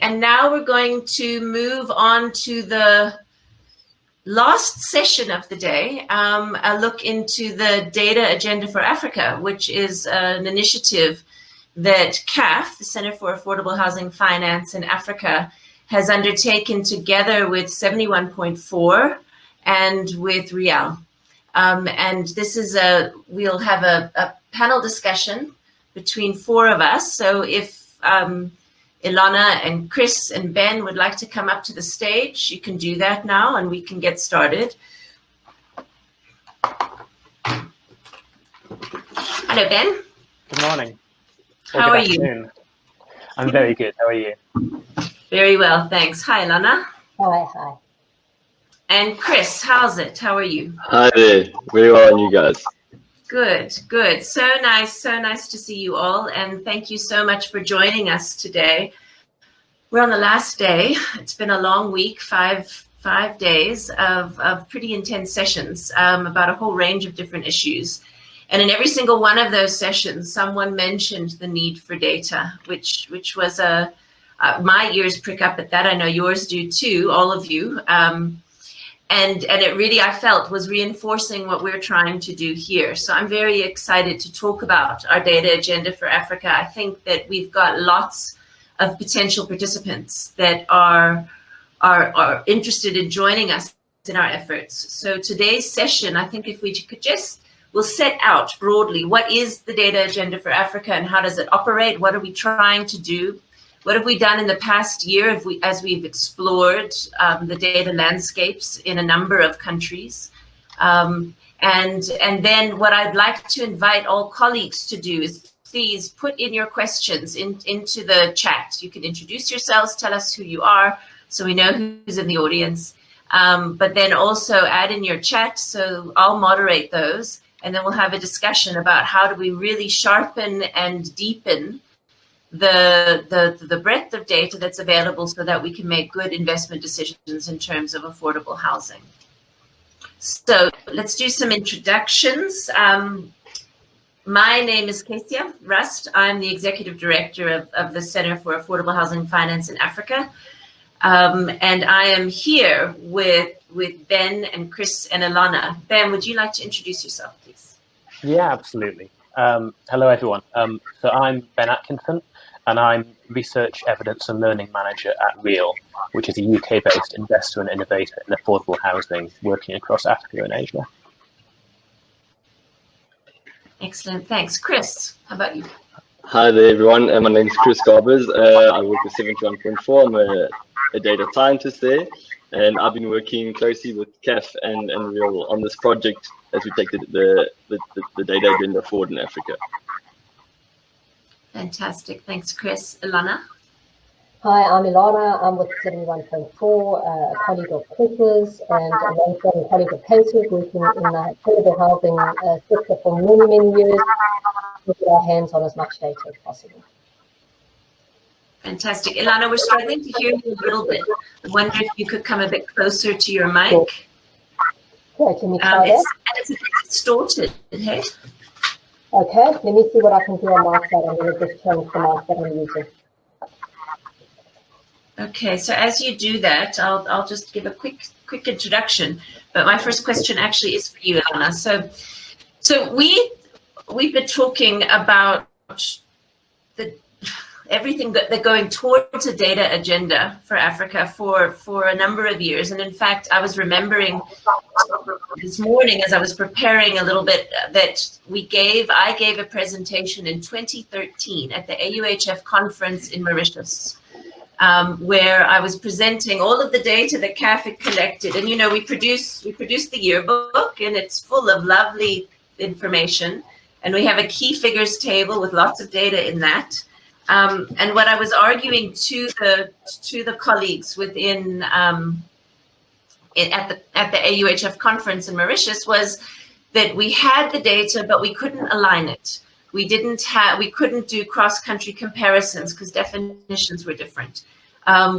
And now we're going to move on to the last session of the day, a look into the Data Agenda for Africa, which is an initiative that CAF, the Center for Affordable Housing Finance in Africa, has undertaken together with 71.4 and with Real. And this is we'll have a panel discussion between four of us. So if Ilana and Chris and Ben would like to come up to the stage, you can do that now and we can get started. Hello, Ben. Good morning. How are you? I'm very good. How are you? Very well, thanks. Hi, Ilana. Hi. And Chris, how's it? How are you? Hi there. Very well, and you guys? Good. So nice to see you all, and thank you so much for joining us today. We're on the last day. It's been a long week, five days of pretty intense sessions about a whole range of different issues. And in every single one of those sessions, someone mentioned the need for data, which was my ears prick up at that. I know yours do too, all of you. And it really, I felt, was reinforcing what we're trying to do here. So I'm very excited to talk about our Data Agenda for Africa. I think that we've got lots of potential participants that are interested in joining us in our efforts. So today's session, I think if we could we'll set out broadly what is the Data Agenda for Africa and how does it operate? What are we trying to do? What have we done in the past year as we've explored the data landscapes in a number of countries? And then what I'd like to invite all colleagues to do is please put in your questions into the chat. You can introduce yourselves, tell us who you are so we know who's in the audience, but then also add in your chat, so I'll moderate those, and then we'll have a discussion about how do we really sharpen and deepen the breadth of data that's available so that we can make good investment decisions in terms of affordable housing. So let's do some introductions. My name is Kesia Rust. I'm the Executive Director of the Center for Affordable Housing Finance in Africa. And I am here with Ben and Chris and Ilana. Ben, would you like to introduce yourself, please? Yeah, absolutely. Hello, everyone. So I'm Ben Atkinson, and I'm Research, Evidence and Learning Manager at Real, which is a UK-based investor and innovator in affordable housing working across Africa and Asia. Excellent, thanks. Chris, how about you? Hi there, everyone. My name is Chris Garbers. I work with 71.4. I'm a data scientist there, and I've been working closely with CAF and Real on this project as we take the data agenda forward in Africa. Fantastic. Thanks, Chris. Ilana? Hi, I'm Ilana. I'm with 71.4, a colleague of Chris's and a long-term colleague of Casey's, working in the affordable housing sector for many years, with our hands on as much data as possible. Fantastic. Ilana, we're struggling to hear you a little bit. I wonder if you could come a bit closer to your mic. Sure. Yeah, can you try that? It's a bit distorted, hey? Okay, let me see what I can do on my side. I'm going to just change the mic that I'm using. Okay, so as you do that, I'll just give a quick introduction. But my first question actually is for you, Ilana. So we've been talking about everything that they're going towards a data agenda for Africa for a number of years. And in fact, I was remembering this morning as I was preparing a little bit that I gave a presentation in 2013 at the AUHF conference in Mauritius, where I was presenting all of the data that CAF had collected. And, you know, we produce the yearbook, and it's full of lovely information. And we have a key figures table with lots of data in that. And what I was arguing to the colleagues within at the AUHF conference in Mauritius was that we had the data, but we couldn't align it. We couldn't do cross-country comparisons because definitions were different.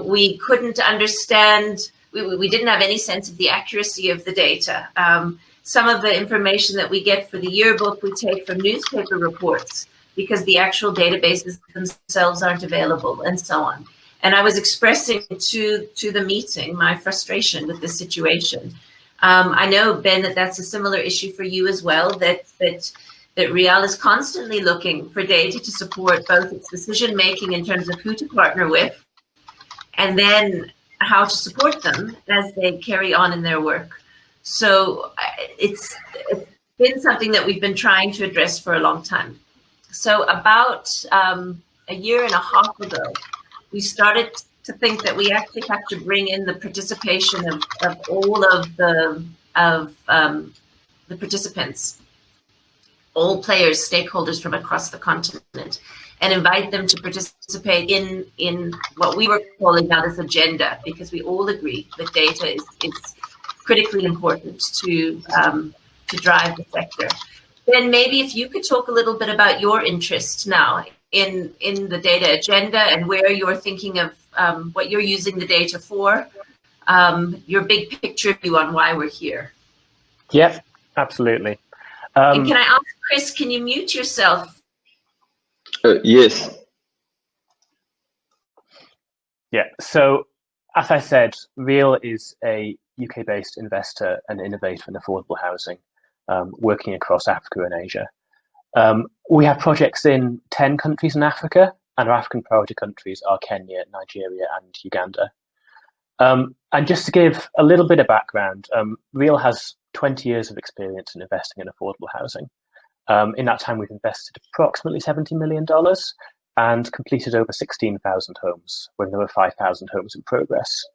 We couldn't understand. We didn't have any sense of the accuracy of the data. Some of the information that we get for the yearbook we take from newspaper reports, because the actual databases themselves aren't available, and so on. And I was expressing to the meeting my frustration with the situation. I know, Ben, that's a similar issue for you as well, that Real is constantly looking for data to support both its decision-making in terms of who to partner with, and then how to support them as they carry on in their work. So it's been something that we've been trying to address for a long time. So about a year and a half ago, we started to think that we actually have to bring in the participation of all of the participants, all players, stakeholders from across the continent, and invite them to participate in what we were calling now this agenda, because we all agree that data is critically important to drive the sector. Then maybe if you could talk a little bit about your interest now in the data agenda and where you're thinking of what you're using the data for, your big picture view on why we're here. Yep, absolutely. And can I ask, Chris, can you mute yourself? Yes. Yeah, so as I said, Real is a UK-based investor and innovator in affordable housing, working across Africa and Asia. We have projects in 10 countries in Africa, and our African priority countries are Kenya, Nigeria, and Uganda. And just to give a little bit of background, Real has 20 years of experience in investing in affordable housing. In that time, we've invested approximately $70 million and completed over 16,000 homes when there were 5,000 homes in progress.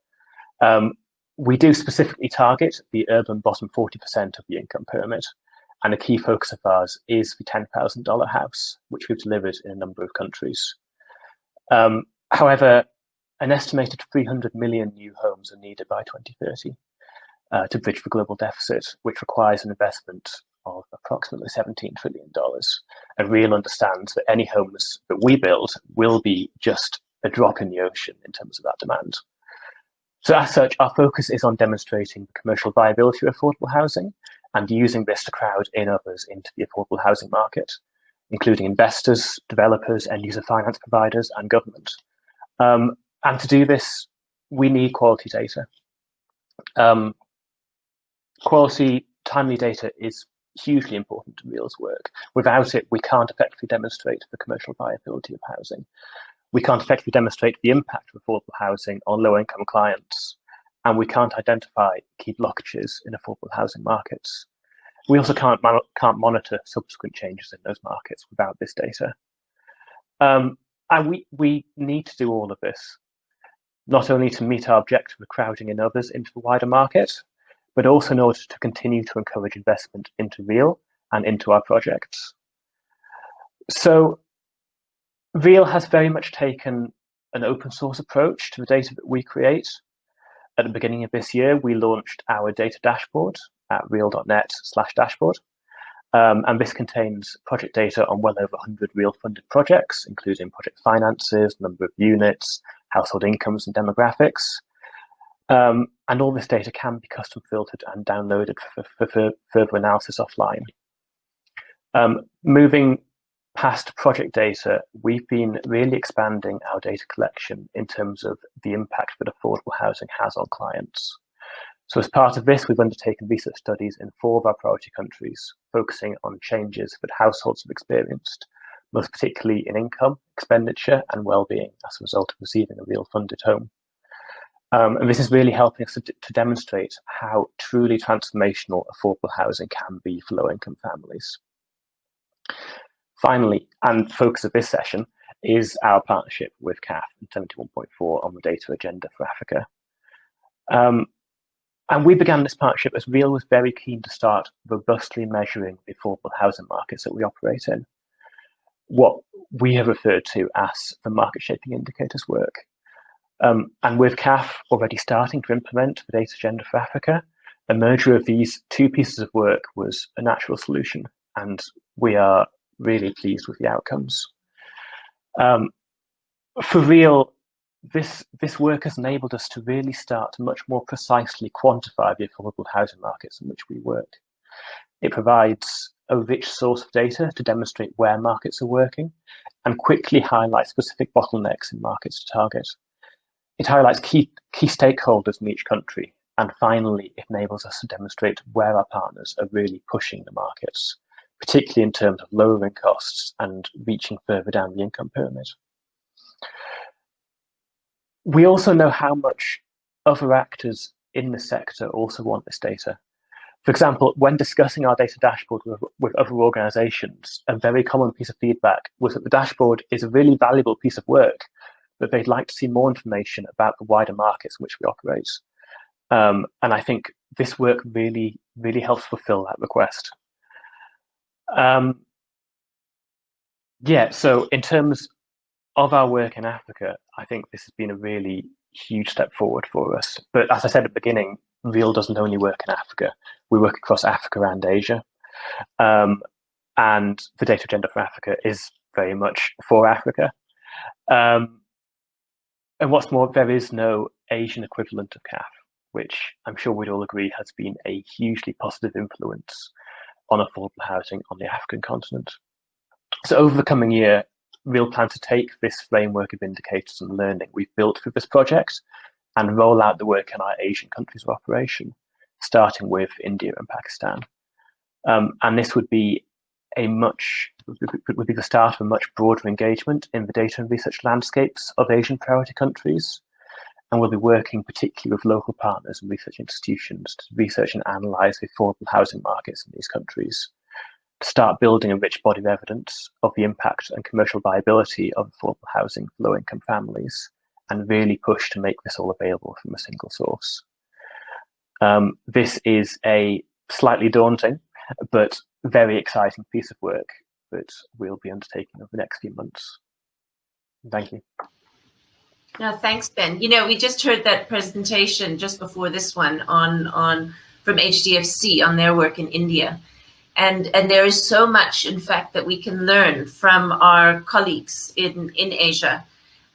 We do specifically target the urban bottom 40% of the income pyramid, and a key focus of ours is the $10,000 house, which we've delivered in a number of countries. However, an estimated 300 million new homes are needed by 2030 to bridge the global deficit, which requires an investment of approximately $17 trillion. And Real understands that any homes that we build will be just a drop in the ocean in terms of that demand. So as such, our focus is on demonstrating the commercial viability of affordable housing and using this to crowd in others into the affordable housing market, including investors, developers, end user finance providers, and government. And to do this, we need quality data. Quality, timely data is hugely important to Real's work. Without it, we can't effectively demonstrate the commercial viability of housing. We can't effectively demonstrate the impact of affordable housing on low-income clients, and we can't identify key blockages in affordable housing markets. We also can't monitor subsequent changes in those markets without this data. And we need to do all of this, not only to meet our objective of crowding in others into the wider market, but also in order to continue to encourage investment into Real and into our projects. So Real has very much taken an open source approach to the data that we create. At the beginning of this year, we launched our data dashboard at real.net/dashboard. And this contains project data on well over 100 Real funded projects, including project finances, number of units, household incomes and demographics. And all this data can be custom filtered and downloaded for further analysis offline. Moving past project data, we've been really expanding our data collection in terms of the impact that affordable housing has on clients. So as part of this, we've undertaken research studies in 4 of our priority countries, focusing on changes that households have experienced, most particularly in income, expenditure, and well-being as a result of receiving a Real funded home. And this is really helping us to demonstrate how truly transformational affordable housing can be for low-income families. Finally, and focus of this session, is our partnership with CAF and 71.4 on the data agenda for Africa. And we began this partnership as Real was very keen to start robustly measuring the affordable housing markets that we operate in, what we have referred to as the market shaping indicators work. And with CAF already starting to implement the data agenda for Africa, a merger of these 2 pieces of work was a natural solution, and we are really pleased with the outcomes. For Real, this work has enabled us to really start to much more precisely quantify the affordable housing markets in which we work. It provides a rich source of data to demonstrate where markets are working and quickly highlight specific bottlenecks in markets to target. It highlights key stakeholders in each country, and finally, it enables us to demonstrate where our partners are really pushing the markets, particularly in terms of lowering costs and reaching further down the income pyramid. We also know how much other actors in the sector also want this data. For example, when discussing our data dashboard with other organizations, a very common piece of feedback was that the dashboard is a really valuable piece of work, but they'd like to see more information about the wider markets in which we operate. And I think this work really, really helps fulfill that request. Yeah, so in terms of our work in Africa, I think this has been a really huge step forward for us. But as I said at the beginning, Real doesn't only work in Africa. We work across Africa and Asia. And the data agenda for Africa is very much for Africa. And what's more, there is no Asian equivalent of CAF, which I'm sure we'd all agree has been a hugely positive influence on affordable housing on the African continent. So over the coming year, Real plans to take this framework of indicators and learning we've built for this project and roll out the work in our Asian countries of operation, starting with India and Pakistan. And this would be the start of a much broader engagement in the data and research landscapes of Asian priority countries. And we'll be working particularly with local partners and research institutions to research and analyse the affordable housing markets in these countries, to start building a rich body of evidence of the impact and commercial viability of affordable housing for low-income families, and really push to make this all available from a single source. This is a slightly daunting, but very exciting piece of work that we'll be undertaking over the next few months. Thank you. No, thanks, Ben. You know, we just heard that presentation just before this one from HDFC on their work in India. And there is so much, in fact, that we can learn from our colleagues in Asia.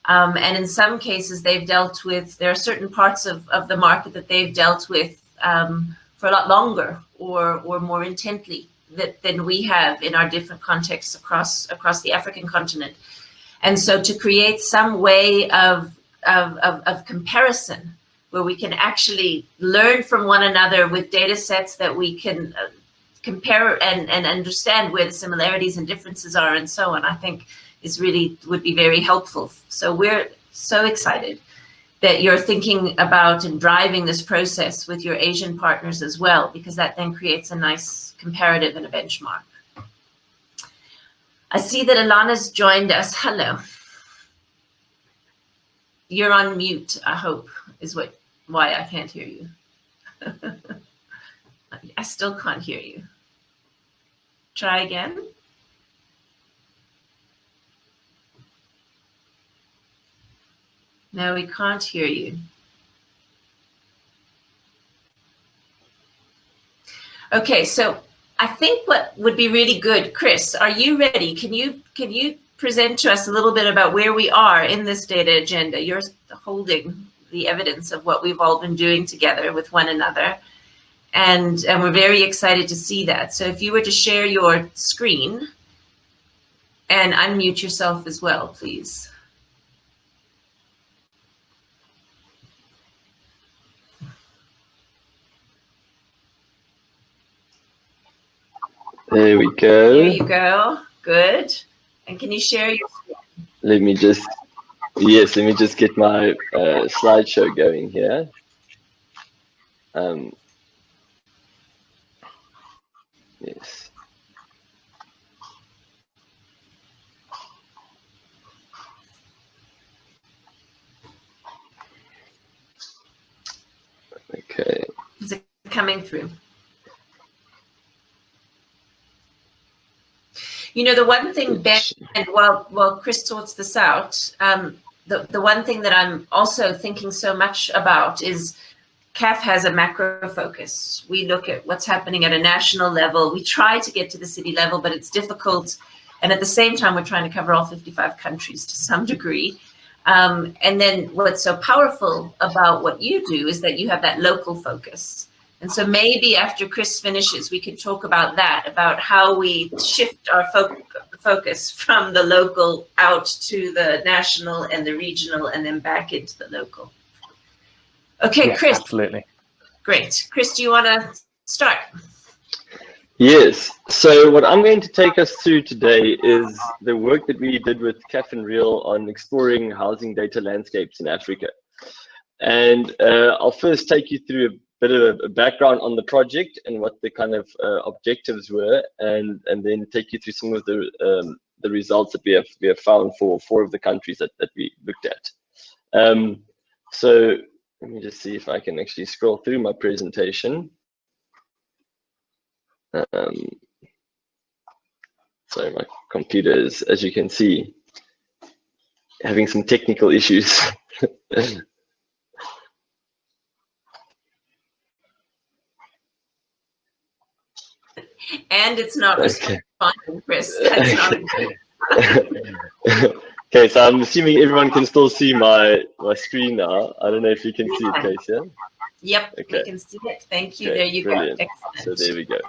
And in some cases, there are certain parts of the market that they've dealt with for a lot longer or more intently than we have in our different contexts across the African continent. And so to create some way of comparison where we can actually learn from one another with data sets that we can compare and understand where the similarities and differences are and so on, I think would be very helpful. So we're so excited that you're thinking about and driving this process with your Asian partners as well, because that then creates a nice comparative and a benchmark. I see that Alana's joined us. Hello. You're on mute, I hope, is why I can't hear you. I still can't hear you. Try again. No, we can't hear you. Okay, so I think what would be really good, Chris, are you ready? Can you present to us a little bit about where we are in this data agenda? You're holding the evidence of what we've all been doing together with one another. And we're very excited to see that. So if you were to share your screen and unmute yourself as well, please. There we go. There you go. Good. And can you share your screen? Let me just get my slideshow going here. Yes. Okay. Is it coming through? You know, the one thing, Ben, and while Chris sorts this out, the one thing that I'm also thinking so much about is CAF has a macro focus. We look at what's happening at a national level. We try to get to the city level, but it's difficult. And at the same time, we're trying to cover all 55 countries to some degree. And then what's so powerful about what you do is that you have that local focus. And so maybe after Chris finishes, we could talk about that, about how we shift our focus from the local out to the national and the regional and then back into the local. Okay, Yes, Chris. absolutely. Great. Chris, do you want to start? Yes. So what I'm going to take us through today is the work that we did with CAF and Real on exploring housing data landscapes in Africa. And I'll first take you through a bit of a background on the project and what the kind of objectives were, and then take you through some of the results that we have found for 4 of the countries that we looked at. So let me just see if I can actually scroll through my presentation. Sorry, my computer is, as you can see, having some technical issues. And it's not responding, Chris. That's not Okay, so I'm assuming everyone can still see my screen now. I don't know if you can see it, Casey. Yep, okay. We can see it. Thank you. Okay, there you brilliant. go. Excellent. So there we go.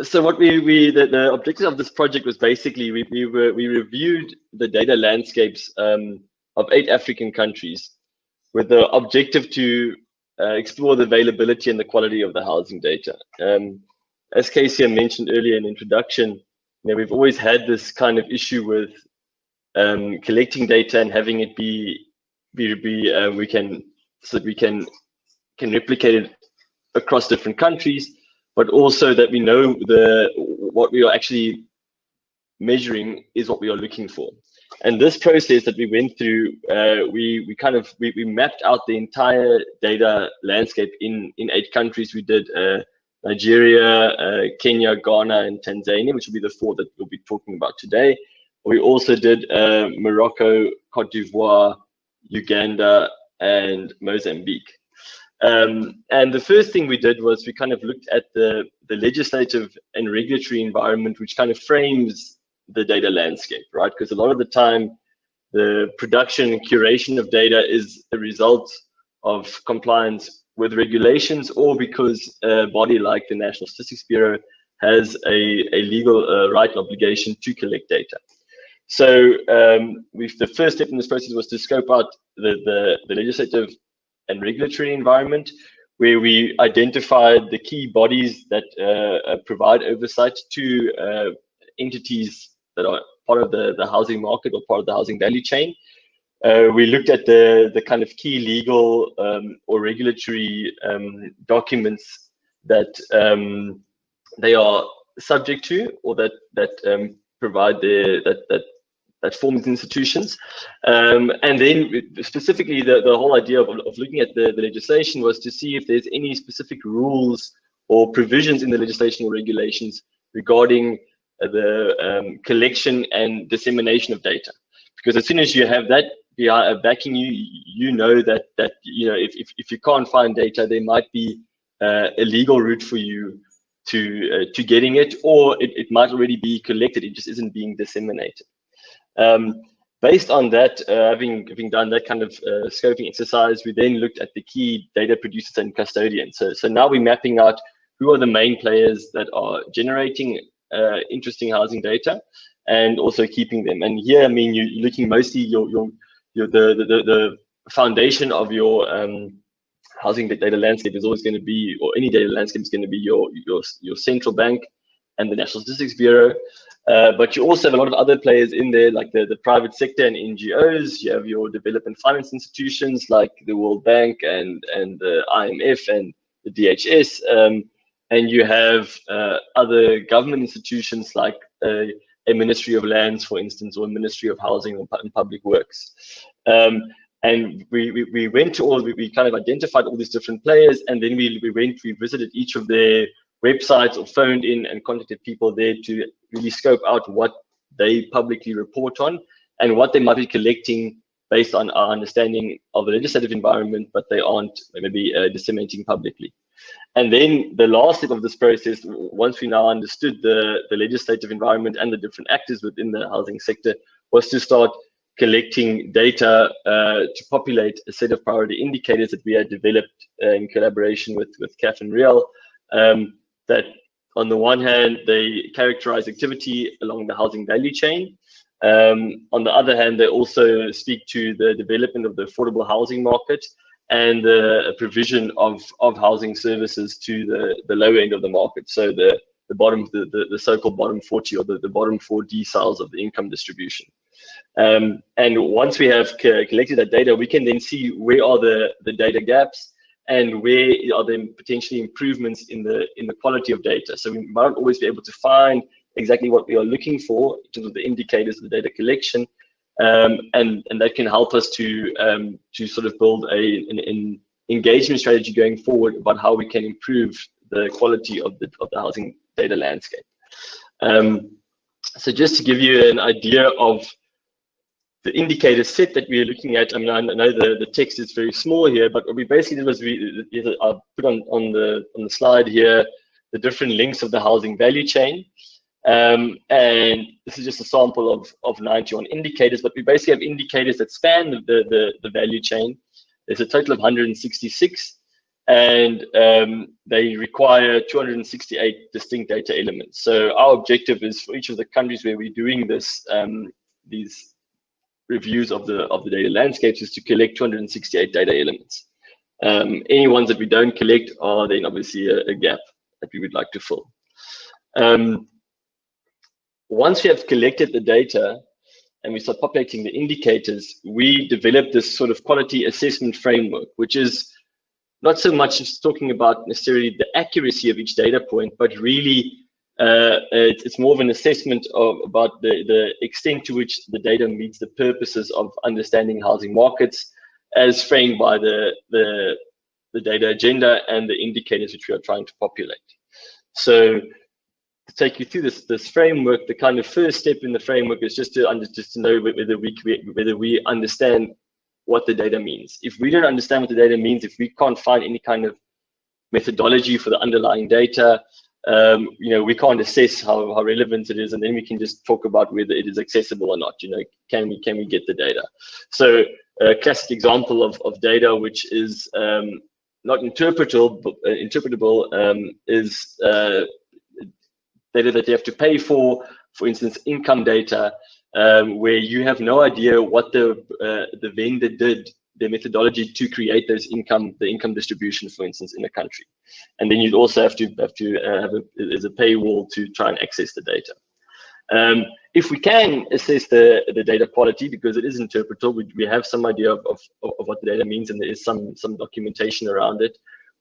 So what the objective of this project was basically we reviewed the data landscapes of 8 African countries with the objective to explore the availability and the quality of the housing data. As Casey mentioned earlier in introduction, we've always had this kind of issue with collecting data and having it we can replicate it across different countries, but also that we know what we are actually measuring is what we are looking for. And this process that we went through, we mapped out the entire data landscape in 8 countries. We did Nigeria, Kenya, Ghana, and Tanzania, which will be the 4 that we'll be talking about today. We also did Morocco, Cote d'Ivoire, Uganda, and Mozambique. And the first thing we did was we kind of looked at the legislative and regulatory environment, which kind of frames the data landscape, right? Because a lot of the time, the production and curation of data is the result of compliance with regulations, or because a body like the National Statistics Bureau has a legal right and obligation to collect data. So the first step in this process was to scope out the legislative and regulatory environment, where we identified the key bodies that provide oversight to entities that are part of the housing market or part of the housing value chain. We looked at the kind of key legal or regulatory documents that they are subject to, or that provide that form these institutions. And then specifically the whole idea of looking at the legislation was to see if there's any specific rules or provisions in the legislation or regulations regarding the collection and dissemination of data. Because as soon as you have that backing you know that if you can't find data, there might be a legal route for you to getting it, or it might already be collected, it just isn't being disseminated. Based on that, having done that kind of scoping exercise, we then looked at the key data producers and custodians. So now we're mapping out who are the main players that are generating interesting housing data and also keeping them. And here, I mean, you're looking mostly the foundation of your housing data landscape is always going to be, or any data landscape is going to be your central bank and the National Statistics Bureau. But you also have a lot of other players in there, like the private sector and NGOs. You have your development finance institutions like the World Bank and the IMF and the DHS. And you have other government institutions like a Ministry of Lands, for instance, or a Ministry of Housing and Public Works. And we went to we kind of identified all these different players, and then we visited each of their websites or phoned in and contacted people there to really scope out what they publicly report on and what they might be collecting based on our understanding of the legislative environment, but they aren't maybe disseminating publicly. And then the last step of this process, once we now understood the legislative environment and the different actors within the housing sector, was to start collecting data to populate a set of priority indicators that we had developed in collaboration with CAF and Real, that on the one hand, they characterize activity along the housing value chain. On the other hand, they also speak to the development of the affordable housing market and the provision of housing services to the lower end of the market. So the so-called bottom 40, or the bottom 4 deciles of the income distribution. And once we have collected that data, we can then see where are the data gaps and where are there potentially improvements in the quality of data. So we might not always be able to find exactly what we are looking for in terms of the indicators of the data collection, and that can help us to sort of build an engagement strategy going forward about how we can improve the quality of the housing data landscape. So just to give you an idea of the indicator set that we are looking at, I mean, I know the text is very small here, but what we basically did was I put on the slide here the different links of the housing value chain. And this is just a sample of 91 indicators, but we basically have indicators that span the value chain. There's a total of 166, and they require 268 distinct data elements. So our objective is for each of the countries where we're doing this, these reviews of the data landscapes, is to collect 268 data elements. Any ones that we don't collect are then obviously a gap that we would like to fill. Once we have collected the data and we start populating the indicators, we develop this sort of quality assessment framework, which is not so much just talking about necessarily the accuracy of each data point, but really it's more of an assessment about the extent to which the data meets the purposes of understanding housing markets as framed by the data agenda and the indicators which we are trying to populate. So to take you through this framework, the kind of first step in the framework is just to know whether we understand what the data means. If we don't understand what the data means, if we can't find any kind of methodology for the underlying data, we can't assess how relevant it is, and then we can just talk about whether it is accessible or not. Can we get the data? So a classic example of data which is not interpretable is data that you have to pay for instance, income data, where you have no idea what the vendor did, their methodology to create the income distribution, for instance, in a country. And then you'd also have to have a paywall to try and access the data. If we can assess the data quality, because it is interpretable, we have some idea of what the data means, and there is some documentation around it.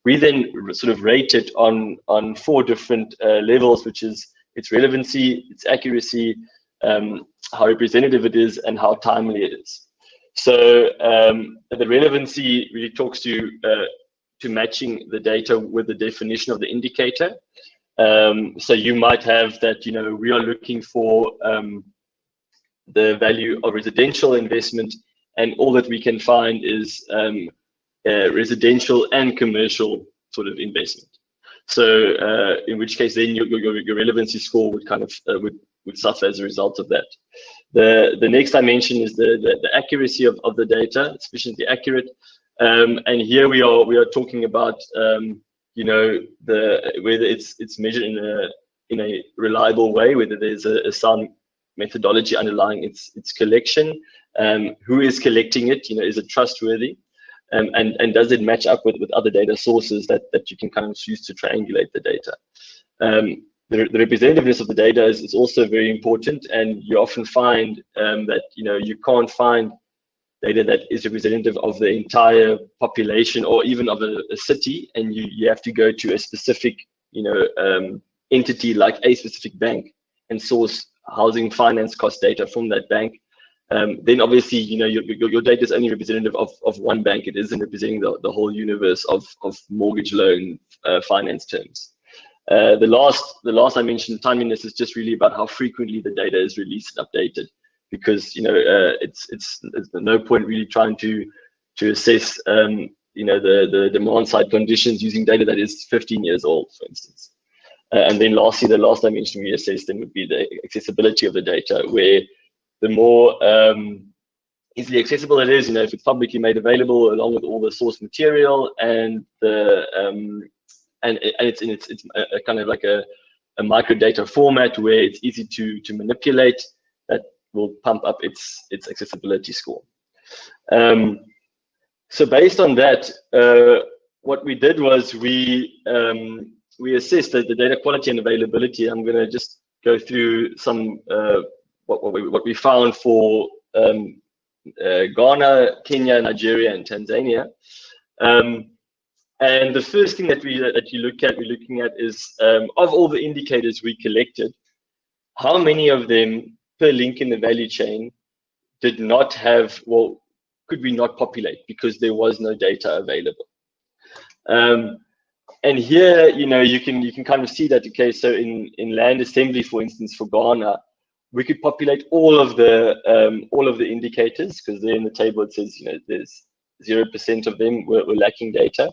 We then sort of rate it on 4 different levels, which is its relevancy, its accuracy, how representative it is, and how timely it is. So the relevancy really talks to matching the data with the definition of the indicator. So you might have that, we are looking for the value of residential investment, and all that we can find is residential and commercial sort of investment. So in which case then your relevancy score would kind of would suffer as a result of that. The next dimension is the accuracy of the data, sufficiently accurate, and here we are talking about whether it's measured in a reliable way, whether there's a sound methodology underlying its collection, who is collecting it, is it trustworthy, and does it match up with other data sources that you can kind of use to triangulate the data. The representativeness of the data is also very important, and you often find that you can't find data that is representative of the entire population or even of a city, and you have to go to a specific entity like a specific bank and source housing finance cost data from that bank. Then obviously your data is only representative of one bank. It isn't representing the whole universe of mortgage loan finance terms. The last I mentioned, timeliness, is just really about how frequently the data is released and updated, because it's no point really trying to assess the demand side conditions using data that is 15 years old, for instance. And then lastly, the last dimension we assess then would be the accessibility of the data, where the more easily accessible it is, if it's publicly made available along with all the source material, and it's in it's a kind of like a microdata format where it's easy to manipulate, that will pump up its accessibility score. So based on that, what we did was we assessed the data quality and availability. I'm going to just go through some what we found for Ghana, Kenya, Nigeria, and Tanzania. And the first thing that we're looking at is, of all the indicators we collected, how many of them per link in the value chain did not have, well, could we not populate because there was no data available. And here, you can kind of see that. Okay, so in land assembly, for instance, for Ghana, we could populate all of the indicators, because there in the table it says there's 0% of them were lacking data.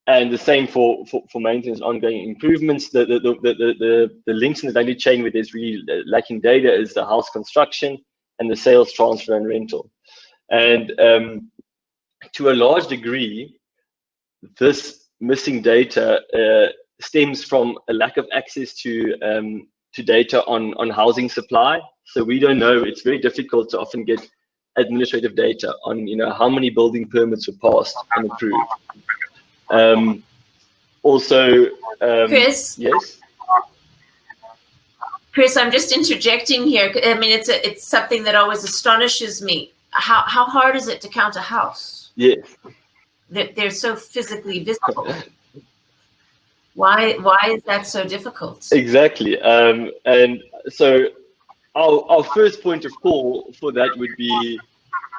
And the same for maintenance, ongoing improvements. The links in the value chain where there's really lacking data is the house construction and the sales, transfer, and rental. And to a large degree, this missing data stems from a lack of access to data on housing supply. So we don't know. It's very difficult to often get administrative data on how many building permits were passed and approved. Also, Chris. Yes. Chris, I'm just interjecting here. I mean, it's something that always astonishes me. How hard is it to count a house? Yes. They're so physically visible. Why is that so difficult? Exactly. And so our first point of call for that would be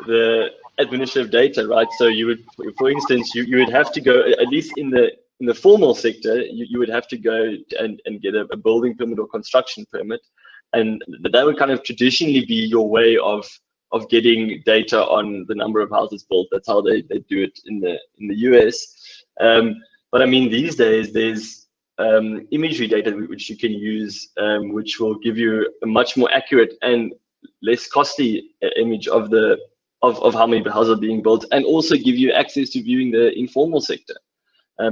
the administrative data, right? So you would, for instance, you would have to go, at least in the formal sector, you would have to go and get a building permit or construction permit, and that would kind of traditionally be your way of getting data on the number of houses built. That's how they do it in the US. But I mean, these days there's imagery data which you can use, which will give you a much more accurate and less costly image of how many houses are being built, and also give you access to viewing the informal sector.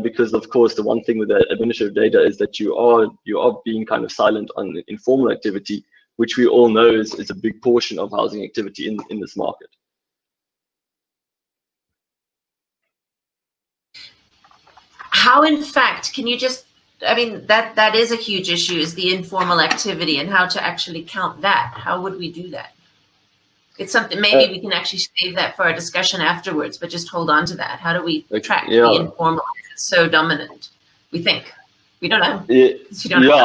Because of course, the one thing with the administrative data is that you are being kind of silent on informal activity, which we all know is a big portion of housing activity in this market. How, in fact, can you just, I mean, that is a huge issue, is the informal activity, and how to actually count that. How would we do that? It's something, maybe we can actually save that for our discussion afterwards, but just hold on to that. How do we track the informal? It's so dominant, we think. We don't know.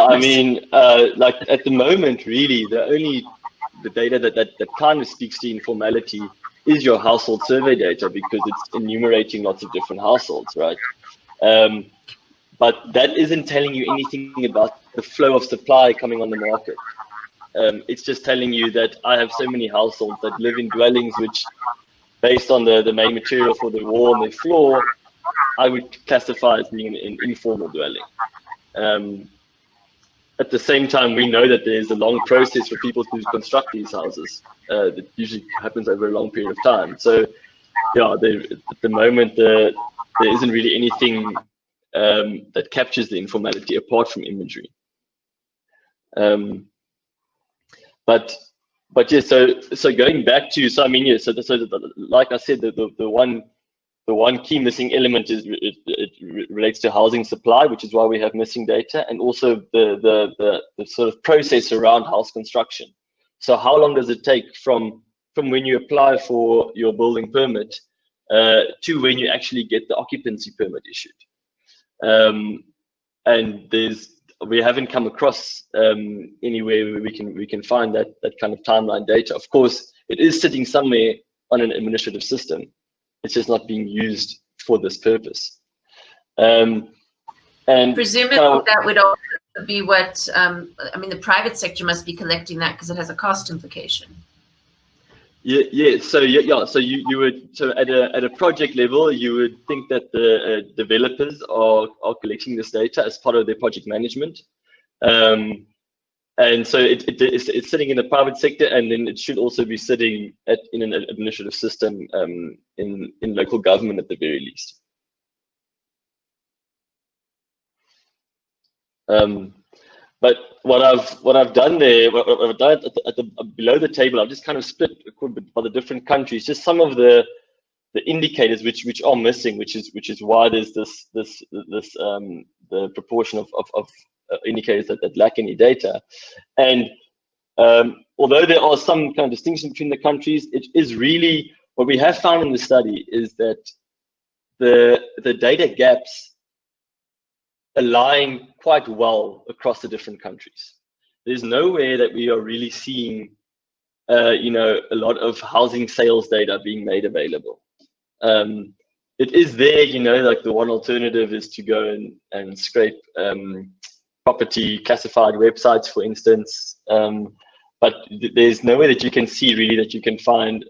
I mean, like at the moment, really, the data that kind of speaks to informality is your household survey data, because it's enumerating lots of different households, right? But that isn't telling you anything about the flow of supply coming on the market. It's just telling you that I have so many households that live in dwellings which, based on the main material for the wall and the floor, I would classify as being an informal dwelling. At the same time, we know that there's a long process for people to construct these houses. That usually happens over a long period of time. So, yeah, at the moment, there isn't really anything that captures the informality apart from imagery. But yeah, so going back to, so I mean, yeah, so like I said, the one key missing element is it relates to housing supply, which is why we have missing data, and also the sort of process around house construction. So how long does it take from when you apply for your building permit to when you actually get the occupancy permit issued? And we haven't come across anywhere where we can find that kind of timeline data. Of course, it is sitting somewhere on an administrative system. It's just not being used for this purpose. And presumably that would also be what, I mean, the private sector must be collecting that because it has a cost implication. Yeah. So you would, so at a project level, you would think that the developers are collecting this data as part of their project management, and And so it's sitting in the private sector, and then it should also be sitting in an administrative system in local government at the very least. But what I've done there, what I've done below the table, I've just kind of split by the different countries, just some of the indicators which are missing, which is why there's the proportion of indicators that lack any data. And although there are some kind of distinction between the countries, it is really what we have found in the study is that the data gaps align quite well across the different countries. There's nowhere that we are really seeing, you know, a lot of housing sales data being made available. It is there, you know, like the one alternative is to go and scrape property classified websites, for instance. But there's no way that you can see really that you can find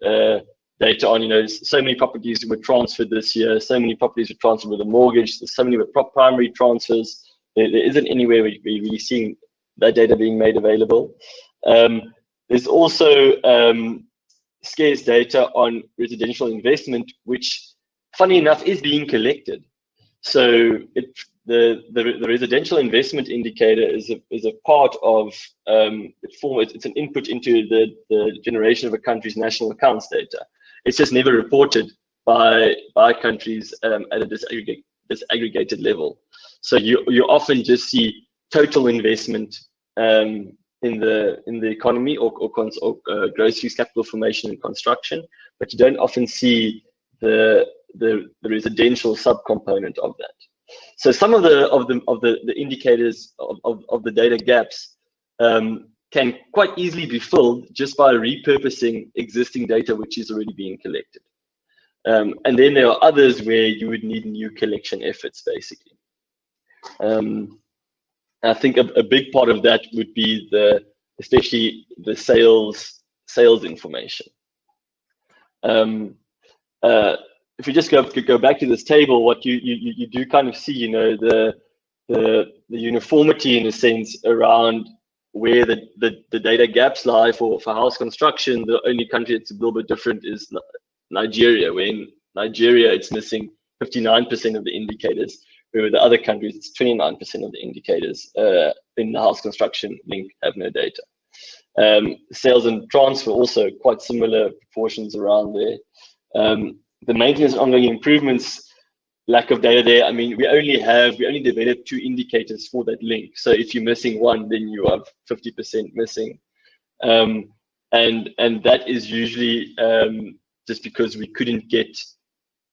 data on, you know, so many properties were transferred this year, so many properties were transferred with a mortgage, there's so many with primary transfers. There isn't anywhere where you're really seeing that data being made available. There's also scarce data on residential investment, which, funny enough, is being collected. So the residential investment indicator is a part of it's an input into the generation of a country's national accounts data. It's just never reported by countries at a disaggregated level. So you often just see total investment in the economy or gross use capital formation and construction, but you don't often see the residential subcomponent of that. So some of the indicators of the data gaps can quite easily be filled just by repurposing existing data which is already being collected. And then there are others where you would need new collection efforts, basically. I think a big part of that would be especially the sales information. If you just go back to this table, what you do kind of see, you know, the uniformity in a sense around where the data gaps lie for house construction. The only country that's a little bit different is Nigeria, where in Nigeria it's missing 59% of the indicators, where with the other countries it's 29% of the indicators in the house construction link have no data. Sales and transfer also quite similar proportions around there. The maintenance and ongoing improvements, lack of data there. I mean, we only developed 2 indicators for that link. So if you're missing one, then you are 50% missing. And that is usually just because we couldn't get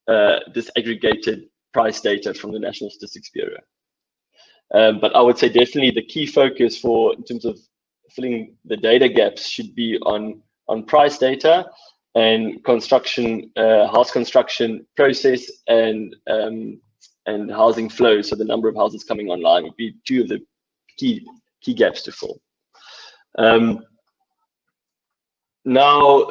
disaggregated price data from the National Statistics Bureau. But I would say definitely the key focus in terms of filling the data gaps should be on price data and construction, house construction process, and housing flow. So the number of houses coming online would be 2 of the key gaps to fill. Now,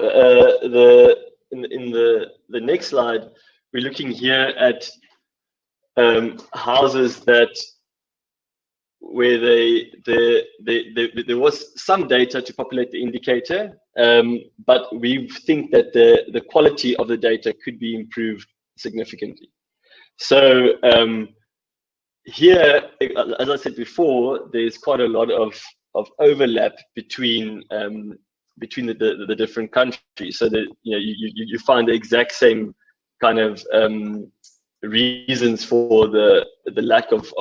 in the next slide, we're looking here at houses where there was some data to populate the indicator, but we think that the quality of the data could be improved significantly. So here, as I said before, there's quite a lot of overlap between the different countries. So that you find the exact same kind of reasons for the lack of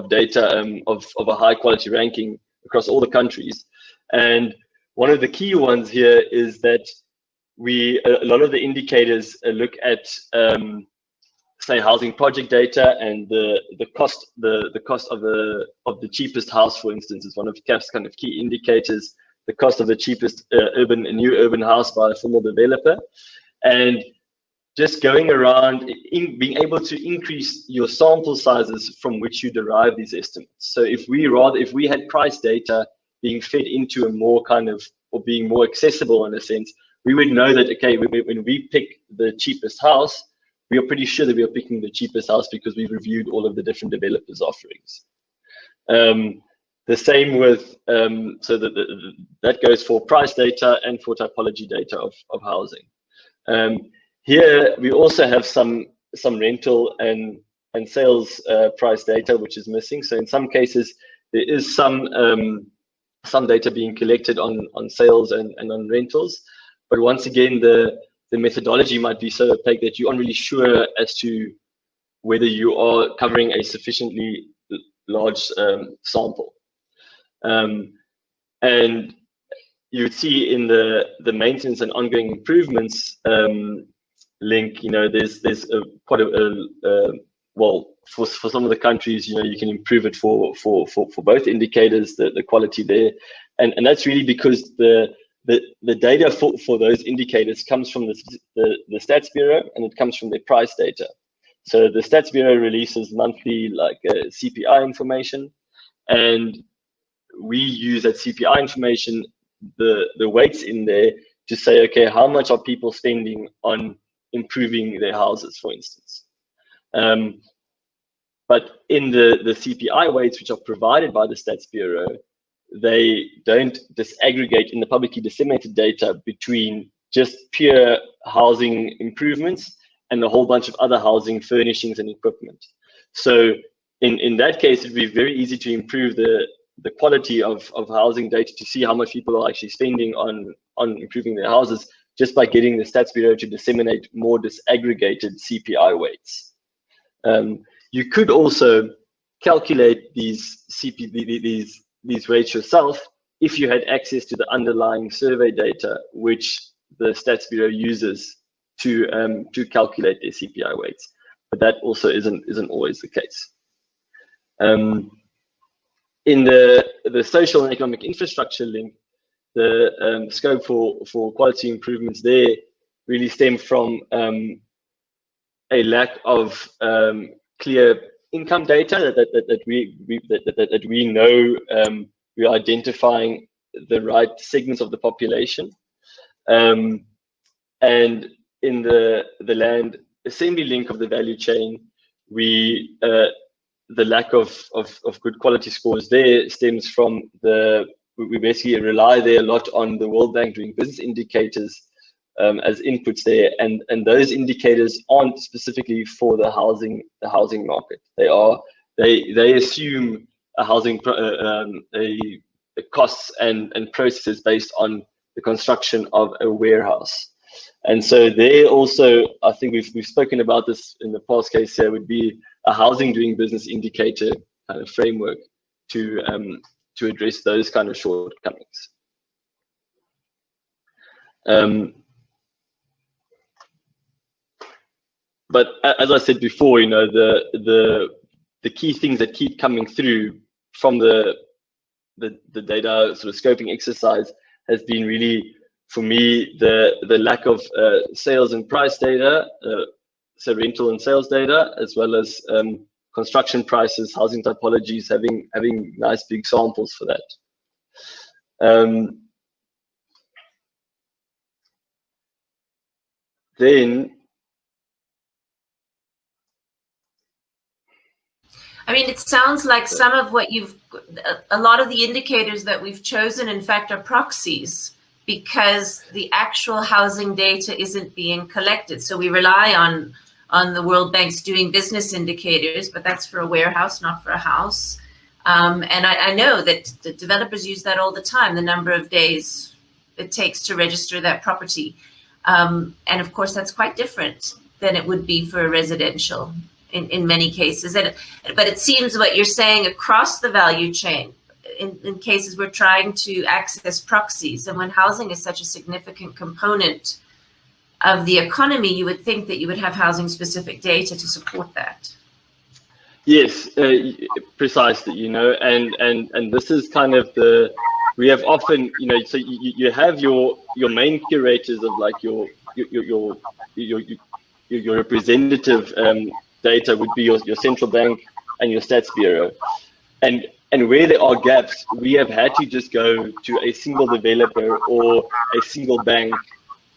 data of a high quality ranking across all the countries. And one of the key ones here is that a lot of the indicators look at say housing project data, and the cost of the cheapest house, for instance, is one of CAF's kind of key indicators. The cost of the cheapest new urban house by a formal developer, and just going around being able to increase your sample sizes from which you derive these estimates. So if we had price data being fed into a more or being more accessible in a sense, we would know that, okay, when we pick the cheapest house, we are pretty sure that we are picking the cheapest house because we've reviewed all of the different developers' offerings. The same with, so that goes for price data and for typology data of housing. Here we also have some rental and sales price data which is missing. So in some cases there is some data being collected on sales and on rentals, but once again the methodology might be so opaque that you aren't really sure as to whether you are covering a sufficiently large sample. And you would see in the maintenance and ongoing improvements link, there's quite well, for some of the countries, you can improve it for both indicators, the quality there, and that's really because the data for those indicators comes from the Stats Bureau, and it comes from their price data. So the Stats Bureau releases monthly CPI information, and we use that CPI information, the weights in there, to say, okay, how much are people spending on improving their houses, for instance. But in the CPI weights, which are provided by the Stats Bureau, they don't disaggregate in the publicly disseminated data between just pure housing improvements and a whole bunch of other housing furnishings and equipment. So in that case, it'd be very easy to improve the quality of housing data to see how much people are actually spending on improving their houses just by getting the Stats Bureau to disseminate more disaggregated CPI weights. You could also calculate these weights yourself if you had access to the underlying survey data, which the Stats Bureau uses to calculate their CPI weights, but that also isn't always the case. In the social and economic infrastructure link, the scope for quality improvements there really stem from a lack of clear income data that we know we are identifying the right segments of the population, and in the land assembly link of the value chain, we the lack of good quality scores there stems from we basically rely there a lot on the World Bank doing business indicators as inputs there, and those indicators aren't specifically for the housing market. They assume a housing costs and processes based on the construction of a warehouse. And so they also, I think we've spoken about this in the past case here, would be a housing doing business indicator kind of framework to address those kind of shortcomings. But as I said before, the key things that keep coming through from the data sort of scoping exercise has been really, for me, the lack of sales and price data, so rental and sales data, as well as construction prices, housing typologies, having nice big samples for that. Then, I mean, it sounds like some of what a lot of the indicators that we've chosen, in fact, are proxies, because the actual housing data isn't being collected. So we rely on the World Bank's doing business indicators, but that's for a warehouse, not for a house. And I know that the developers use that all the time, the number of days it takes to register that property. And of course, that's quite different than it would be for a residential in many cases. But it seems what you're saying across the value chain, in cases we're trying to access proxies, and when housing is such a significant component of the economy, you would think that you would have housing specific data to support that. Yes, precisely, and this is kind of we have often, so you have your main curators of like your representative data would be your central bank and your Stats Bureau, and where there are gaps, we have had to just go to a single developer or a single bank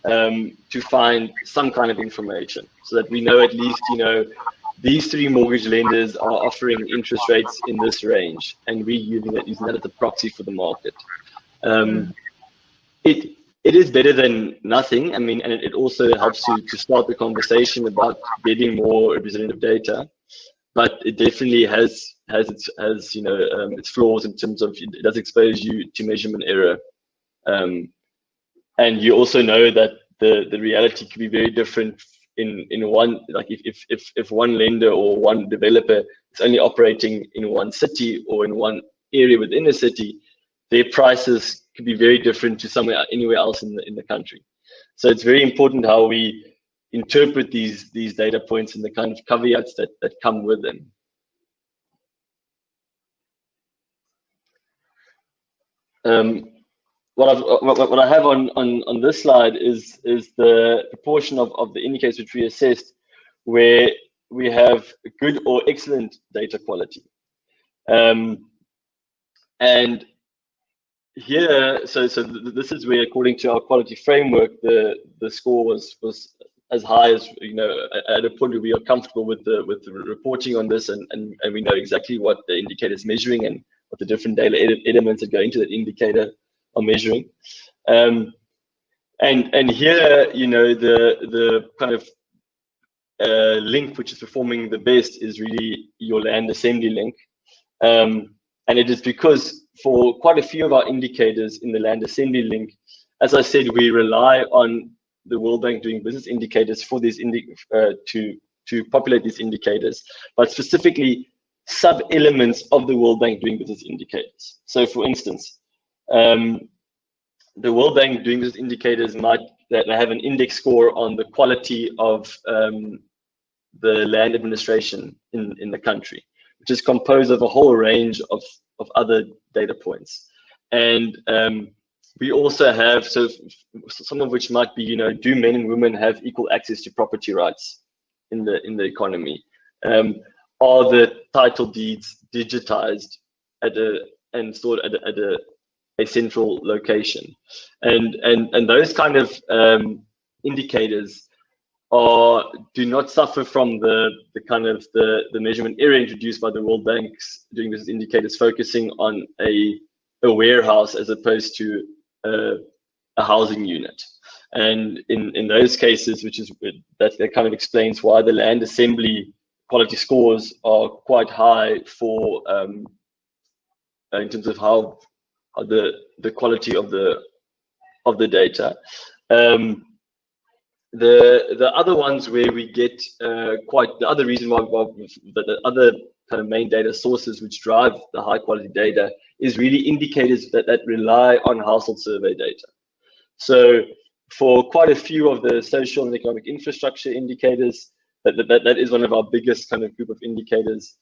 to find some kind of information, so that we know at least, these three mortgage lenders are offering interest rates in this range, and we're using that as a proxy for the market. It is better than nothing. I mean, and it also helps you to start the conversation about getting more representative data. But it definitely has its flaws in terms of it does expose you to measurement error, and you also know that the reality could be very different in one, like if one lender or one developer is only operating in one city or in one area within a city, their prices could be very different to anywhere else in the country. So it's very important how we interpret these data points and the kind of caveats that come with them. What I have on this slide is the proportion of the indicators which we assessed where we have good or excellent data quality. And here, so this is where, according to our quality framework, the score was as high as, at a point where we are comfortable with the reporting on this, and we know exactly what the indicator is measuring and what the different data elements that go into that indicator are measuring. And here, the kind of link which is performing the best is really your land assembly link. And it is because for quite a few of our indicators in the land assembly link, as I said, we rely on the World Bank doing business indicators for these to populate these indicators, but specifically sub-elements of the World Bank doing business indicators. So for instance, the World Bank doing business indicators they have an index score on the quality of the land administration in the country, which is composed of a whole range of other data points. And we also have, so some of which might be, do men and women have equal access to property rights in the economy? Are the title deeds digitized and stored at a central location? And those kind of indicators do not suffer from the kind of the measurement error introduced by the World Bank's doing business indicators, focusing on a warehouse as opposed to a housing unit. And in those cases, that kind of explains why the land assembly quality scores are quite high for in terms of how the quality of the data. The other ones where we get the other reason why the other kind of main data sources which drive the high quality data is really indicators that rely on household survey data. So for quite a few of the social and economic infrastructure indicators, that is one of our biggest kind of group of indicators.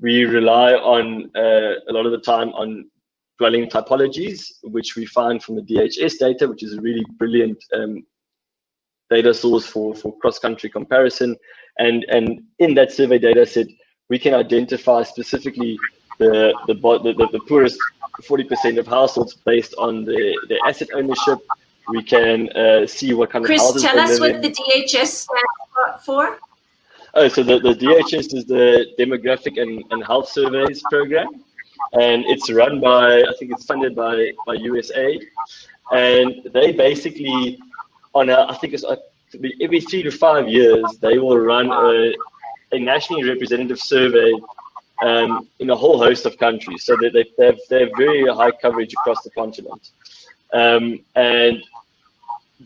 We rely on a lot of the time on dwelling typologies, which we find from the DHS data, which is a really brilliant data source for cross-country comparison. And in that survey data set, we can identify specifically the poorest 40% of households based on their asset ownership. We can see what kind of houses. Chris, tell us what the DHS stands for. Oh, so the DHS is the Demographic and Health Surveys program, and it's run by, I think it's funded by USAID, and they basically I think it's every 3 to 5 years they will run a nationally representative survey in a whole host of countries, so that they have very high coverage across the continent. And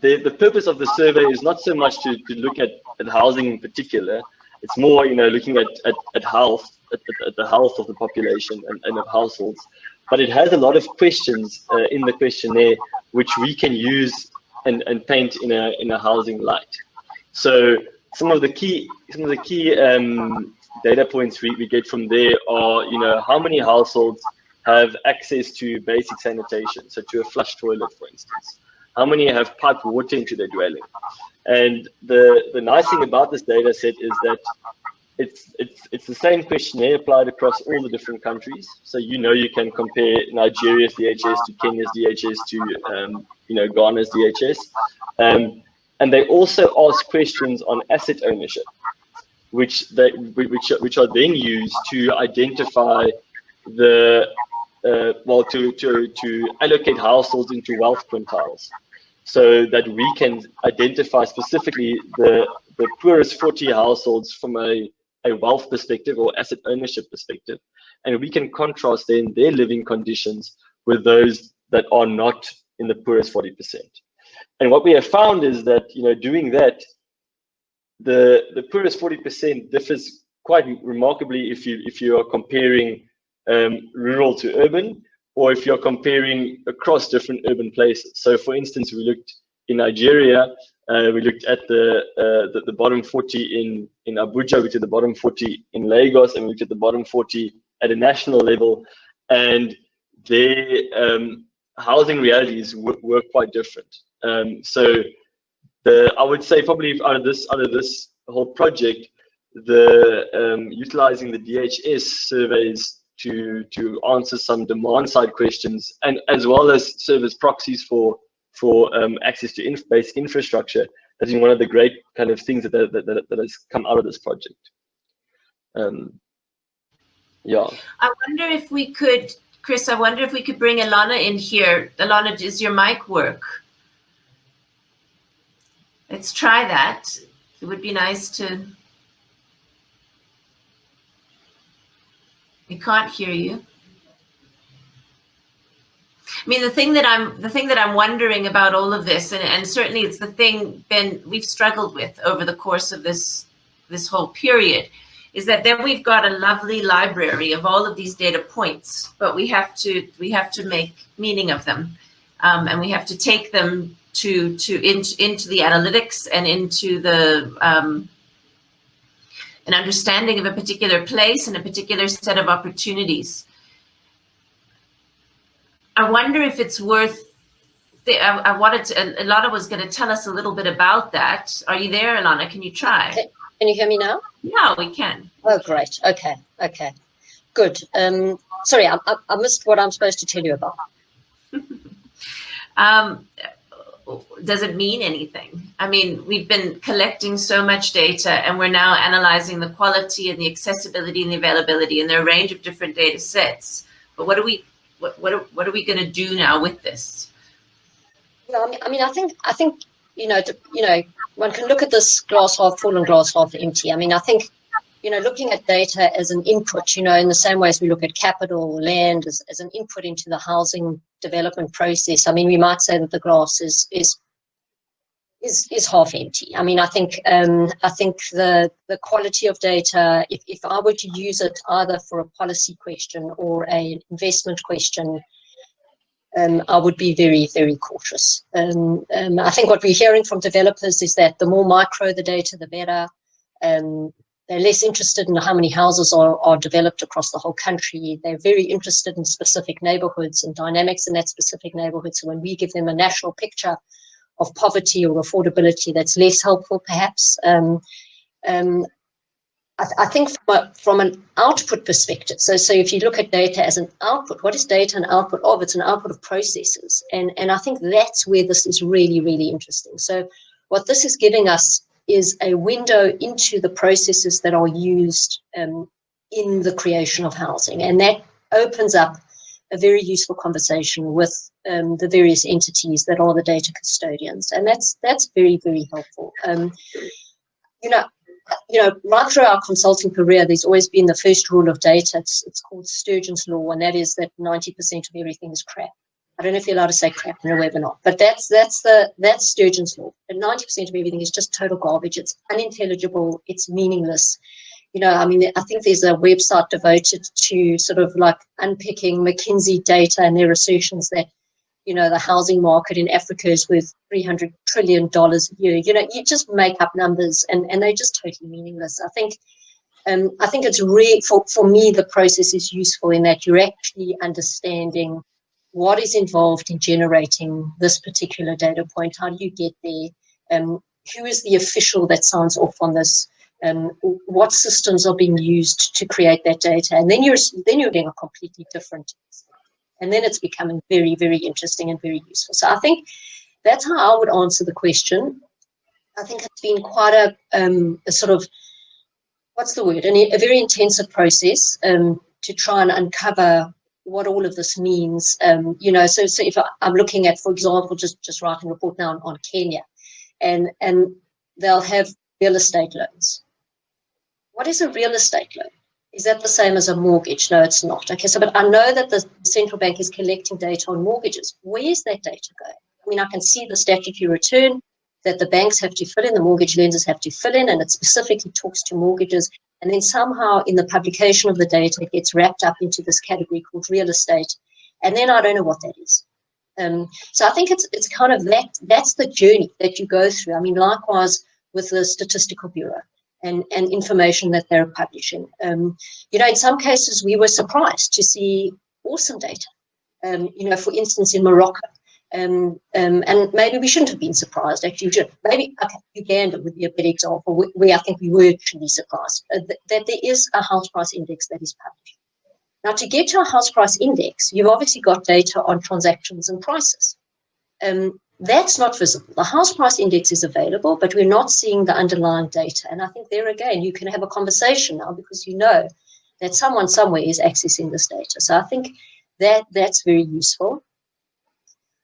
the purpose of the survey is not so much to look at housing in particular. It's more, looking at health, at the health of the population and of households. But it has a lot of questions in the questionnaire which we can use and paint in a housing light. So some of the key data points we get from there are, how many households have access to basic sanitation, so to a flush toilet, for instance. How many have piped water into their dwelling? And the nice thing about this data set is that it's the same questionnaire applied across all the different countries. So you can compare Nigeria's DHS to Kenya's DHS to Ghana's DHS. And they also ask questions on asset ownership. which are then used to identify the to allocate households into wealth quintiles, so that we can identify specifically the poorest 40 households from a wealth perspective or asset ownership perspective, and we can contrast then their living conditions with those that are not in the poorest 40%. And what we have found is that, doing that, the poorest 40% differs quite remarkably if you are comparing rural to urban, or if you're comparing across different urban places. So, for instance, we looked in Nigeria, we looked at the bottom 40 in Abuja, we looked at the bottom 40 in Lagos, and we looked at the bottom 40 at a national level, and their housing realities were quite different. So, I would say probably out of this whole project, utilizing the DHS surveys to answer some demand side questions, and as well as serve as proxies for access to basic infrastructure, has been one of the great kind of things that has come out of this project. Yeah. I wonder if we could, Chris, bring Ilana in here. Ilana, does your mic work? Let's try that. It would be nice to. We can't hear you. I mean, the thing that I'm wondering about all of this, and certainly it's the thing, Ben, we've struggled with over the course of this whole period, is that then we've got a lovely library of all of these data points, but we have to make meaning of them, and we have to take them into the analytics and into the an understanding of a particular place and a particular set of opportunities. I wonder if it's worth. Ilana was going to tell us a little bit about that. Are you there, Ilana? Can you try? Okay. Can you hear me now? Yeah, we can. Oh, great. Okay. Good. Sorry, I missed what I'm supposed to tell you about. Does it mean anything? I mean, we've been collecting so much data, and we're now analyzing the quality and the accessibility and the availability, and there are a range of different data sets. But what are we going to do now with this? Well, I mean, I think one can look at this glass half full and glass half empty. I mean, I think looking at data as an input, in the same way as we look at capital, land as an input into the housing development process. I mean, we might say that the glass is half empty. I mean, I think the quality of data, if I were to use it either for a policy question or an investment question, I would be very, very cautious. I think what we're hearing from developers is that the more micro the data, the better. They're less interested in how many houses are developed across the whole country. They're very interested in specific neighborhoods and dynamics in that specific neighborhood. So when we give them a national picture of poverty or affordability, that's less helpful, perhaps. I think from an output perspective, so if you look at data as an output, what is data an output of? It's an output of processes. And I think that's where this is really, really interesting. So what this is giving us is a window into the processes that are used in the creation of housing. And that opens up a very useful conversation with the various entities that are the data custodians. And that's very, very helpful. Right through our consulting career, there's always been the first rule of data. It's called Sturgeon's Law, and that is that 90% of everything is crap. I don't know if you're allowed to say crap in a webinar, but that's Sturgeon's Law. And 90% of everything is just total garbage. It's unintelligible. It's meaningless. I mean, I think there's a website devoted to sort of like unpicking McKinsey data and their assertions that, the housing market in Africa is worth $300 trillion a year. You just make up numbers and they're just totally meaningless. I think it's really, for me, the process is useful in that you're actually understanding what is involved in generating this particular data point. How do you get there? Who is the official that signs off on this? What systems are being used to create that data? And then you're getting a completely different. And then it's becoming very, very interesting and very useful. So I think that's how I would answer the question. I think it's been quite a sort of what's the word? A very intensive process to try and uncover what all of this means. You know, so if I'm looking at, for example, just writing a report now on Kenya, and they'll have real estate loans. What is a real estate loan? Is that the same as a mortgage? No, it's not. Okay, so but I know that the central bank is collecting data on mortgages. Where is that data going? I mean, I can see the statutory return that the banks have to fill in, the mortgage lenders have to fill in, and it specifically talks to mortgages. And then somehow in the publication of the data, it gets wrapped up into this category called real estate. And then I don't know what that is. So I think it's kind of that's the journey that you go through. I mean, likewise with the Statistical Bureau and information that they're publishing. You know, in some cases we were surprised to see awesome data. You know, for instance, in Morocco. And maybe we shouldn't have been surprised, actually. Maybe, okay, Uganda would be a good example where I think we were truly surprised that there is a house price index that is published. Now, to get to a house price index, you've obviously got data on transactions and prices. That's not visible. The house price index is available, but we're not seeing the underlying data. And I think there again, you can have a conversation now because you know that someone somewhere is accessing this data. So I think that's very useful.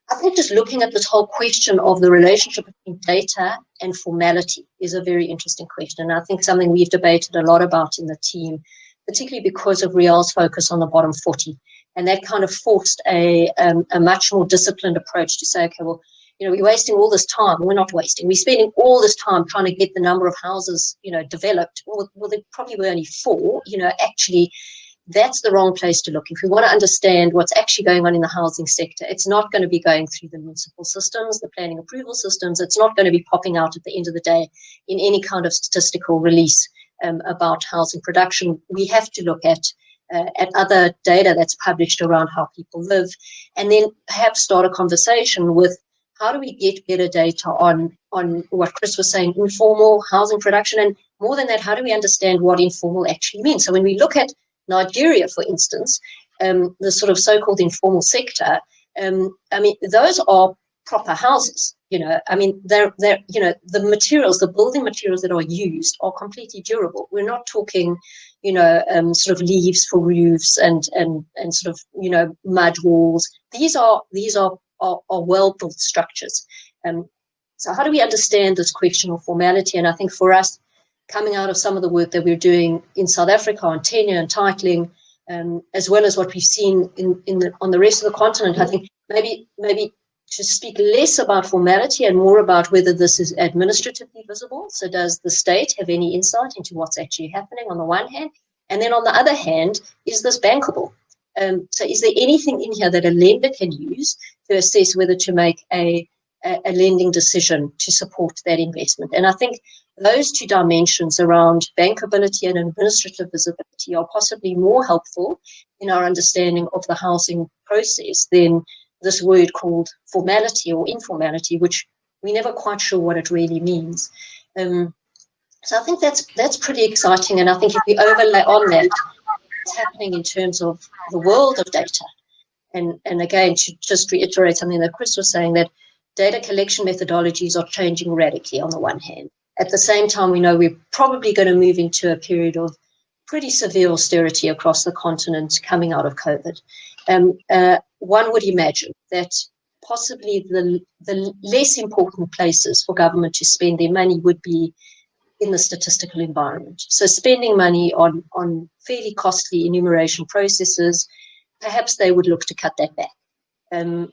I think just looking at this whole question of the relationship between data and formality is a very interesting question. And I think something we've debated a lot about in the team, particularly because of Real's focus on the bottom 40. And that kind of forced a much more disciplined approach to say, okay, well, you know, we're wasting all this time. We're not wasting. We're spending all this time trying to get the number of houses, you know, developed. Well, there probably were only 4. You know, actually, that's the wrong place to look. If we want to understand what's actually going on in the housing sector, it's not going to be going through the municipal systems, the planning approval systems. It's not going to be popping out at the end of the day in any kind of statistical release about housing production. We have to look at other data that's published around how people live, and then perhaps start a conversation with how do we get better data on what Chris was saying, informal housing production, and more than that, how do we understand what informal actually means? So when we look at Nigeria, for instance, the sort of so-called informal sector, I mean, those are proper houses. You know, I mean, they're you know, the materials, the building materials that are used are completely durable. We're not talking, you know, sort of leaves for roofs and sort of, you know, mud walls. These are well-built structures. So how do we understand this question of formality? And I think for us, coming out of some of the work that we're doing in South Africa on tenure and titling, as well as what we've seen on the rest of the continent, I think maybe to speak less about formality and more about whether this is administratively visible. So does the state have any insight into what's actually happening on the one hand? And then on the other hand, is this bankable? So is there anything in here that a lender can use to assess whether to make a lending decision to support that investment? And I think those two dimensions around bankability and administrative visibility are possibly more helpful in our understanding of the housing process than this word called formality or informality, which we're never quite sure what it really means. So I think that's pretty exciting. And I think if we overlay on that, what's happening in terms of the world of data, and again, to just reiterate something that Chris was saying, that data collection methodologies are changing radically on the one hand. At the same time, we know we're probably going to move into a period of pretty severe austerity across the continent coming out of COVID. One would imagine that possibly the less important places for government to spend their money would be in the statistical environment. So spending money on fairly costly enumeration processes, perhaps they would look to cut that back. And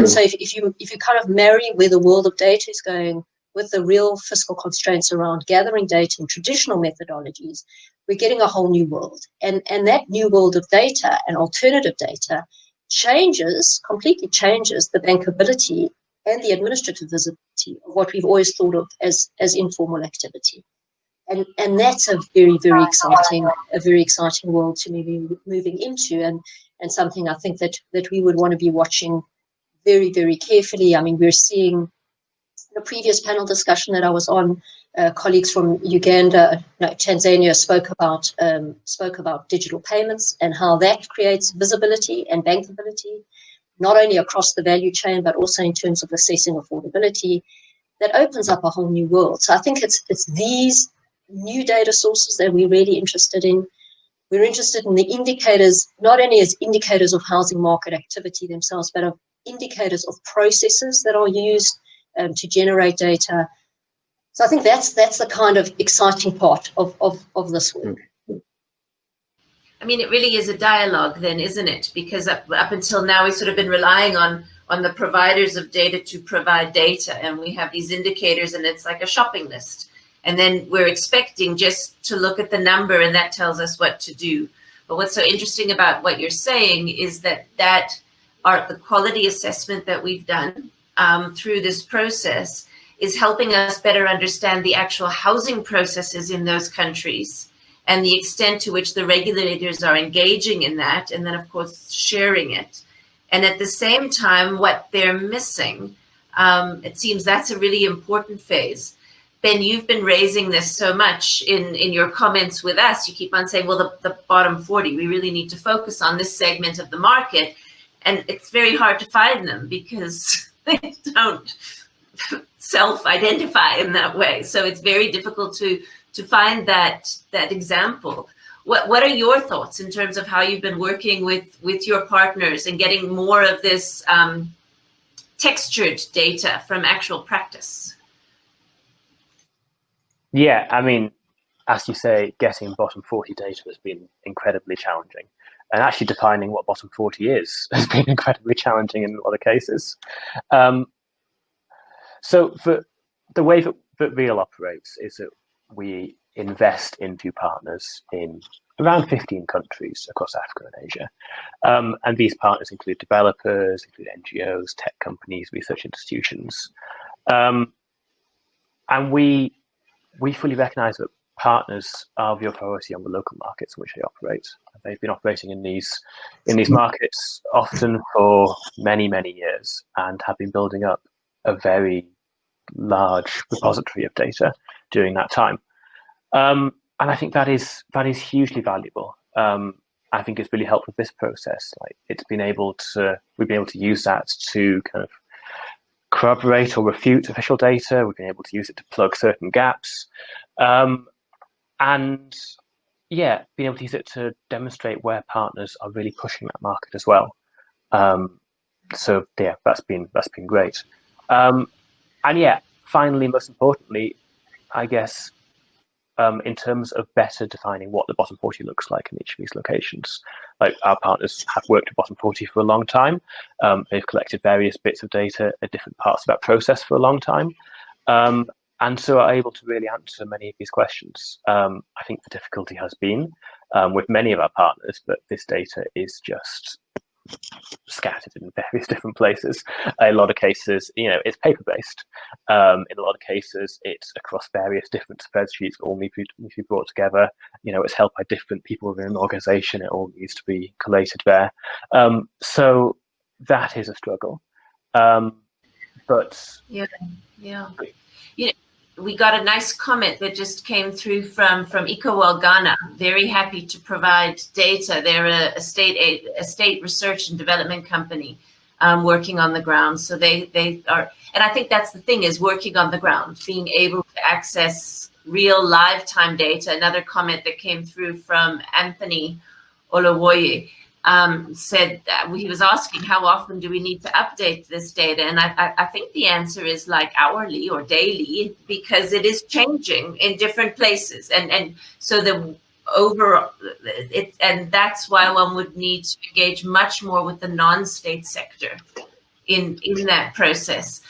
so if you kind of marry where the world of data is going with the real fiscal constraints around gathering data in traditional methodologies, we're getting a whole new world. And that new world of data and alternative data completely changes the bankability and the administrative visibility of what we've always thought of as informal activity. And that's a very, very exciting world to be moving into, and something I think that we would want to be watching very, very carefully. I mean, we're seeing the previous panel discussion that I was on, colleagues from Uganda, Tanzania spoke about digital payments and how that creates visibility and bankability, not only across the value chain, but also in terms of assessing affordability. That opens up a whole new world. So I think it's new data sources that we're really interested in. We're interested in the indicators, not only as indicators of housing market activity themselves, but of indicators of processes that are used to generate data. So I think that's the kind of exciting part of this work. I mean, it really is a dialogue then, isn't it? Because up until now, we've sort of been relying on the providers of data to provide data, and we have these indicators, and it's like a shopping list. And then we're expecting just to look at the number, and that tells us what to do. But what's so interesting about what you're saying is that the quality assessment that we've done through this process is helping us better understand the actual housing processes in those countries and the extent to which the regulators are engaging in that, and then, of course, sharing it. And at the same time, what they're missing, it seems that's a really important phase. Ben, you've been raising this so much in your comments with us. You keep on saying, well, the bottom 40, we really need to focus on this segment of the market. And it's very hard to find them because they don't self-identify in that way. So it's very difficult to find that example. What are your thoughts in terms of how you've been working with your partners and getting more of this textured data from actual practice? Yeah, I mean, as you say, getting bottom 40 data has been incredibly challenging. And actually defining what bottom 40 is has been incredibly challenging in a lot of cases. So for the way that Real operates is that we invest into partners in around 15 countries across Africa and Asia. And these partners include developers, include NGOs, tech companies, research institutions. And we fully recognize that partners are the authority on the local markets in which they operate. They've been operating in these markets often for many, many years and have been building up a very large repository of data during that time. And I think that is hugely valuable. I think it's really helped with this process. Like we've been able to use that to kind of corroborate or refute official data. We've been able to use it to plug certain gaps. And yeah, being able to use it to demonstrate where partners are really pushing that market as well. So yeah, that's been great. And yeah, finally, most importantly, I guess, in terms of better defining what the bottom 40 looks like in each of these locations. Like our partners have worked with bottom 40 for a long time. They've collected various bits of data at different parts of that process for a long time. And so are able to really answer many of these questions. I think the difficulty has been with many of our partners that this data is just scattered in various different places. In a lot of cases, it's paper-based. In a lot of cases, it's across various different spreadsheets that all need to be brought together. It's held by different people within an organization. It all needs to be collated there. So that is a struggle. But yeah. We got a nice comment that just came through from Ikawal Ghana. Very happy to provide data. They're a state research and development company working on the ground. So they are, and I think that's the thing, is working on the ground, being able to access real live time data. Another comment that came through from Anthony Olawoye said that he was asking how often do we need to update this data, and I think the answer is like hourly or daily, because it is changing in different places, and so the overall and that's why one would need to engage much more with the non-state sector in that process.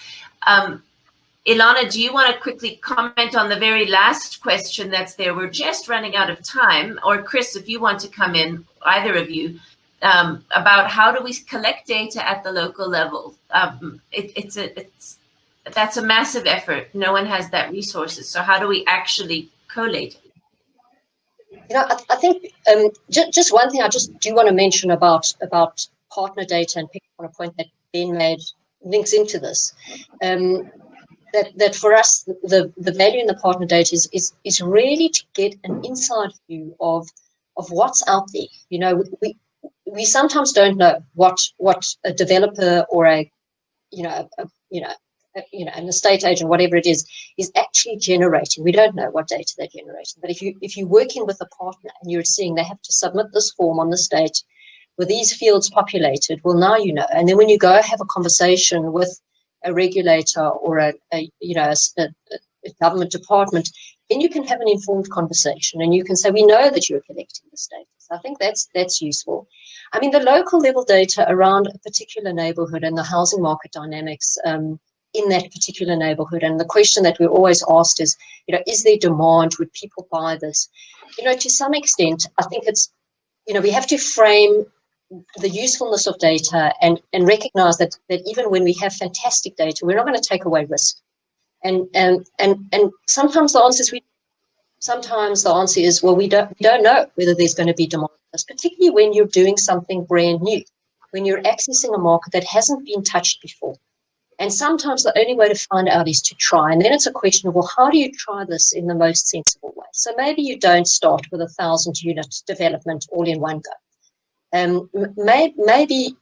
Ilana, do you want to quickly comment on the very last question that's there? We're just running out of time. Or Chris, if you want to come in, either of you, about how do we collect data at the local level. That's a massive effort. No one has that resources. So how do we actually collate it? I think just one thing I just do want to mention about partner data, and pick up on a point that Ben made, links into this. That for us, the value in the partner data is really to get an inside view of what's out there. We sometimes don't know what a developer or a and the state agent, whatever it is actually generating. We don't know what data they're generating, but if you're working with a partner and you're seeing they have to submit this form on the state with these fields populated, well, now you know. And then when you go have a conversation with a regulator or a government department, then you can have an informed conversation and you can say, we know that you're collecting this data. So I think that's useful. I mean, the local level data around a particular neighborhood and the housing market dynamics in that particular neighborhood. And the question that we're always asked is, is there demand? Would people buy this? To some extent, I think it's, we have to frame the usefulness of data and recognize that even when we have fantastic data, we're not going to take away risk. And sometimes the answer is, well, we don't know whether there's going to be demand for this, particularly when you're doing something brand new, when you're accessing a market that hasn't been touched before. And sometimes the only way to find out is to try. And then it's a question of, well, how do you try this in the most sensible way? So maybe you don't start with 1,000-unit development all in one go. Maybe,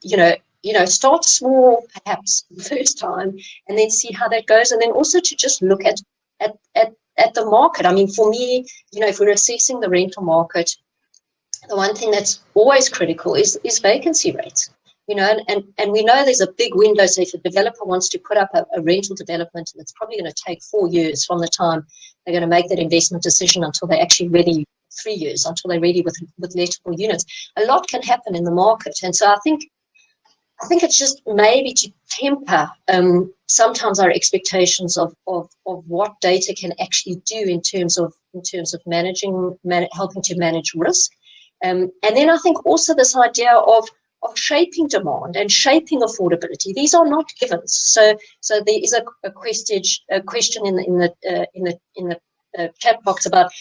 start small, perhaps the first time, and then see how that goes. And then also to just look at the market. I mean, for me, if we're assessing the rental market, the one thing that's always critical is vacancy rates. And we know there's a big window. So if a developer wants to put up a rental development, and it's probably going to take 4 years from the time they're going to make that investment decision until they're actually ready, 3 years, until they're ready with lettable units. A lot can happen in the market. And so I think it's just maybe to temper sometimes our expectations of what data can actually do in terms of helping to manage risk. And then I think also this idea of shaping demand and shaping affordability. These are not givens. So there is a question in the chat box about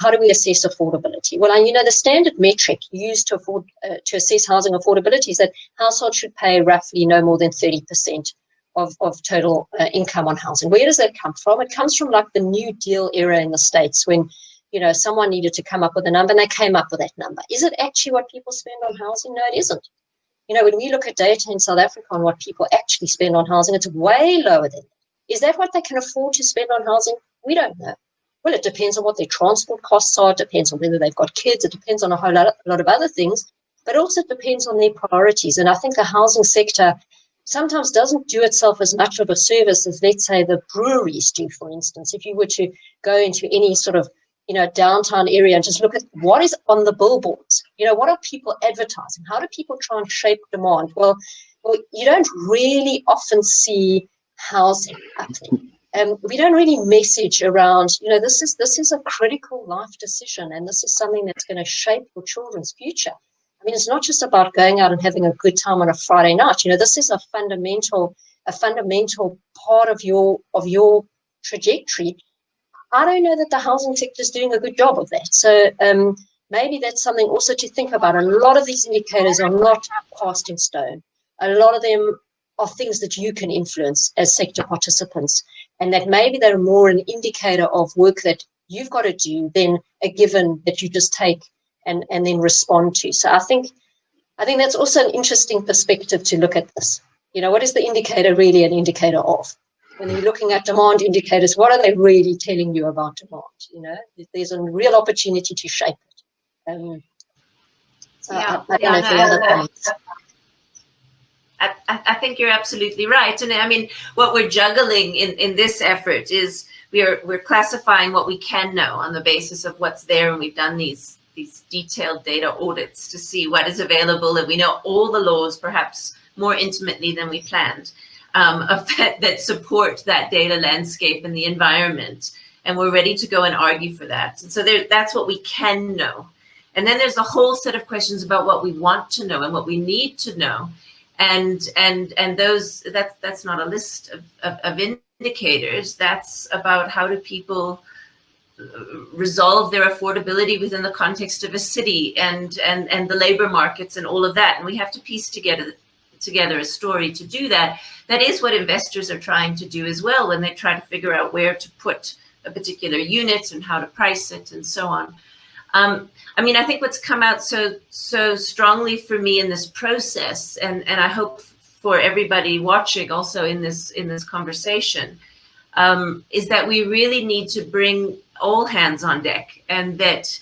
how do we assess affordability? Well, the standard metric used to assess housing affordability is that households should pay roughly no more than 30% of total income on housing. Where does that come from? It comes from like the New Deal era in the States when someone needed to come up with a number and they came up with that number. Is it actually what people spend on housing? No, it isn't. When we look at data in South Africa on what people actually spend on housing, it's way lower than that. Is that what they can afford to spend on housing? We don't know. Well, it depends on what their transport costs are. It depends on whether they've got kids. It depends on a whole lot of other things. But also it depends on their priorities. And I think the housing sector sometimes doesn't do itself as much of a service as, let's say, the breweries do, for instance. If you were to go into any sort of downtown area and just look at what is on the billboards. What are people advertising? How do people try and shape demand? Well, you don't really often see housing up there. We don't really message around, this is a critical life decision, and this is something that's going to shape your children's future. I mean, it's not just about going out and having a good time on a Friday night. This is a fundamental part of your trajectory. I don't know that the housing sector is doing a good job of that. So maybe that's something also to think about. A lot of these indicators are not cast in stone. A lot of them are things that you can influence as sector participants, and that maybe they're more an indicator of work that you've got to do than a given that you just take and then respond to. So I think that's also an interesting perspective to look at this. What is the indicator really an indicator of? When you're looking at demand indicators, what are they really telling you about demand? There's a real opportunity to shape it. I don't know if there are other comments. I think you're absolutely right. And I mean, what we're juggling in this effort is we're classifying what we can know on the basis of what's there. And we've done these detailed data audits to see what is available. And we know all the laws perhaps more intimately than we planned. That support that data landscape and the environment, and we're ready to go and argue for that. And so that's what we can know. And then there's a whole set of questions about what we want to know and what we need to know, and those that's not a list of indicators. That's about how do people resolve their affordability within the context of a city and the labor markets and all of that. And we have to piece together a story to do that. That is what investors are trying to do as well when they try to figure out where to put a particular unit and how to price it and so on. I mean, I think what's come out so strongly for me in this process, and I hope for everybody watching also in this conversation, is that we really need to bring all hands on deck, and that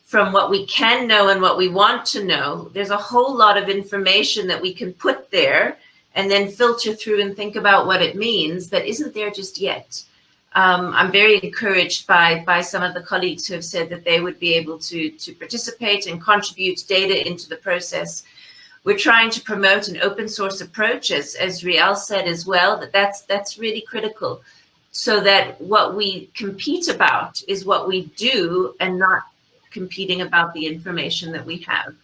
from what we can know and what we want to know, there's a whole lot of information that we can put there and then filter through and think about what it means that isn't there just yet. I'm very encouraged by some of the colleagues who have said that they would be able to participate and contribute data into the process. We're trying to promote an open source approach, as Riel said as well, that's really critical, so that what we compete about is what we do and not competing about the information that we have.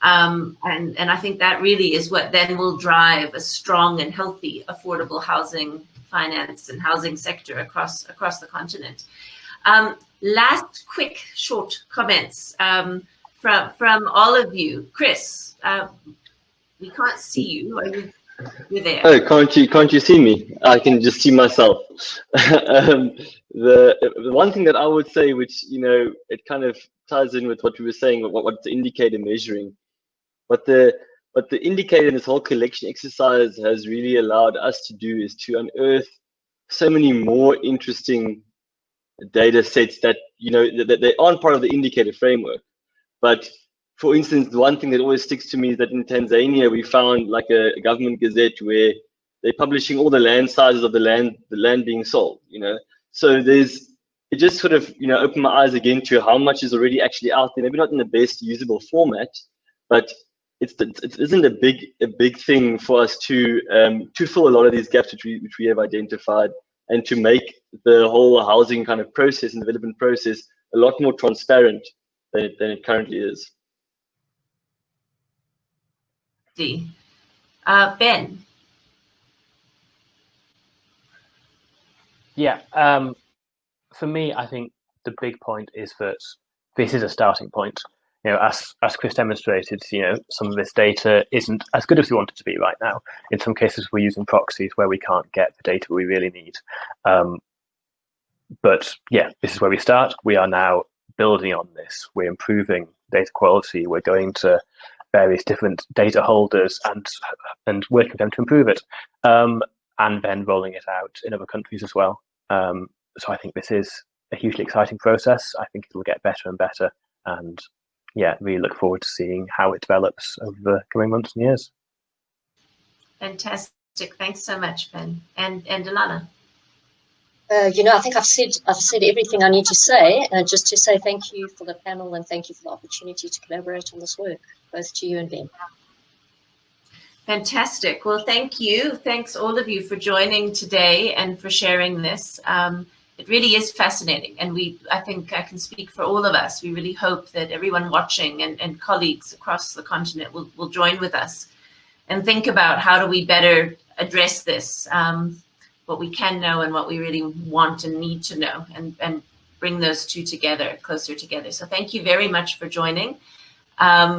And I think that really is what then will drive a strong and healthy affordable housing finance and housing sector across the continent. Last quick short comments from all of you. Chris, we can't see you. You're there. Oh, can't you see me? I can just see myself. The one thing that I would say, which, you know, it kind of ties in with what we were saying, what the indicator measuring, what the indicator in this whole collection exercise has really allowed us to do is to unearth so many more interesting data sets that, you know, that they aren't part of the indicator framework. But for instance, the one thing that always sticks to me is that in Tanzania, we found like a government gazette where they're publishing all the land sizes of the land being sold, you know. So it just sort of, you know, opened my eyes again to how much is already actually out there, maybe not in the best usable format, but it isn't a big thing for us to fill a lot of these gaps which we have identified, and to make the whole housing kind of process and development process a lot more transparent than it currently is. Ben. Yeah, for me, I think the big point is that this is a starting point. You know, as Chris demonstrated, you know, some of this data isn't as good as we want it to be right now. In some cases, we're using proxies where we can't get the data we really need. But yeah, this is where we start. We are now building on this. We're improving data quality. We're going to various different data holders and working with them to improve it, and then rolling it out in other countries as well. So I think this is a hugely exciting process. I think it will get better and better, and yeah, really look forward to seeing how it develops over the coming months and years. Fantastic. Thanks so much, Ben. And Ilana. You know, I think I've said everything I need to say, and just to say thank you for the panel and thank you for the opportunity to collaborate on this work, both to you and Ben. Fantastic. Well, thank you. Thanks all of you for joining today and for sharing this. It really is fascinating, and I think I can speak for all of us. We really hope that everyone watching and colleagues across the continent will join with us and think about how do we better address this, what we can know and what we really want and need to know, and bring those two together, closer together. So thank you very much for joining.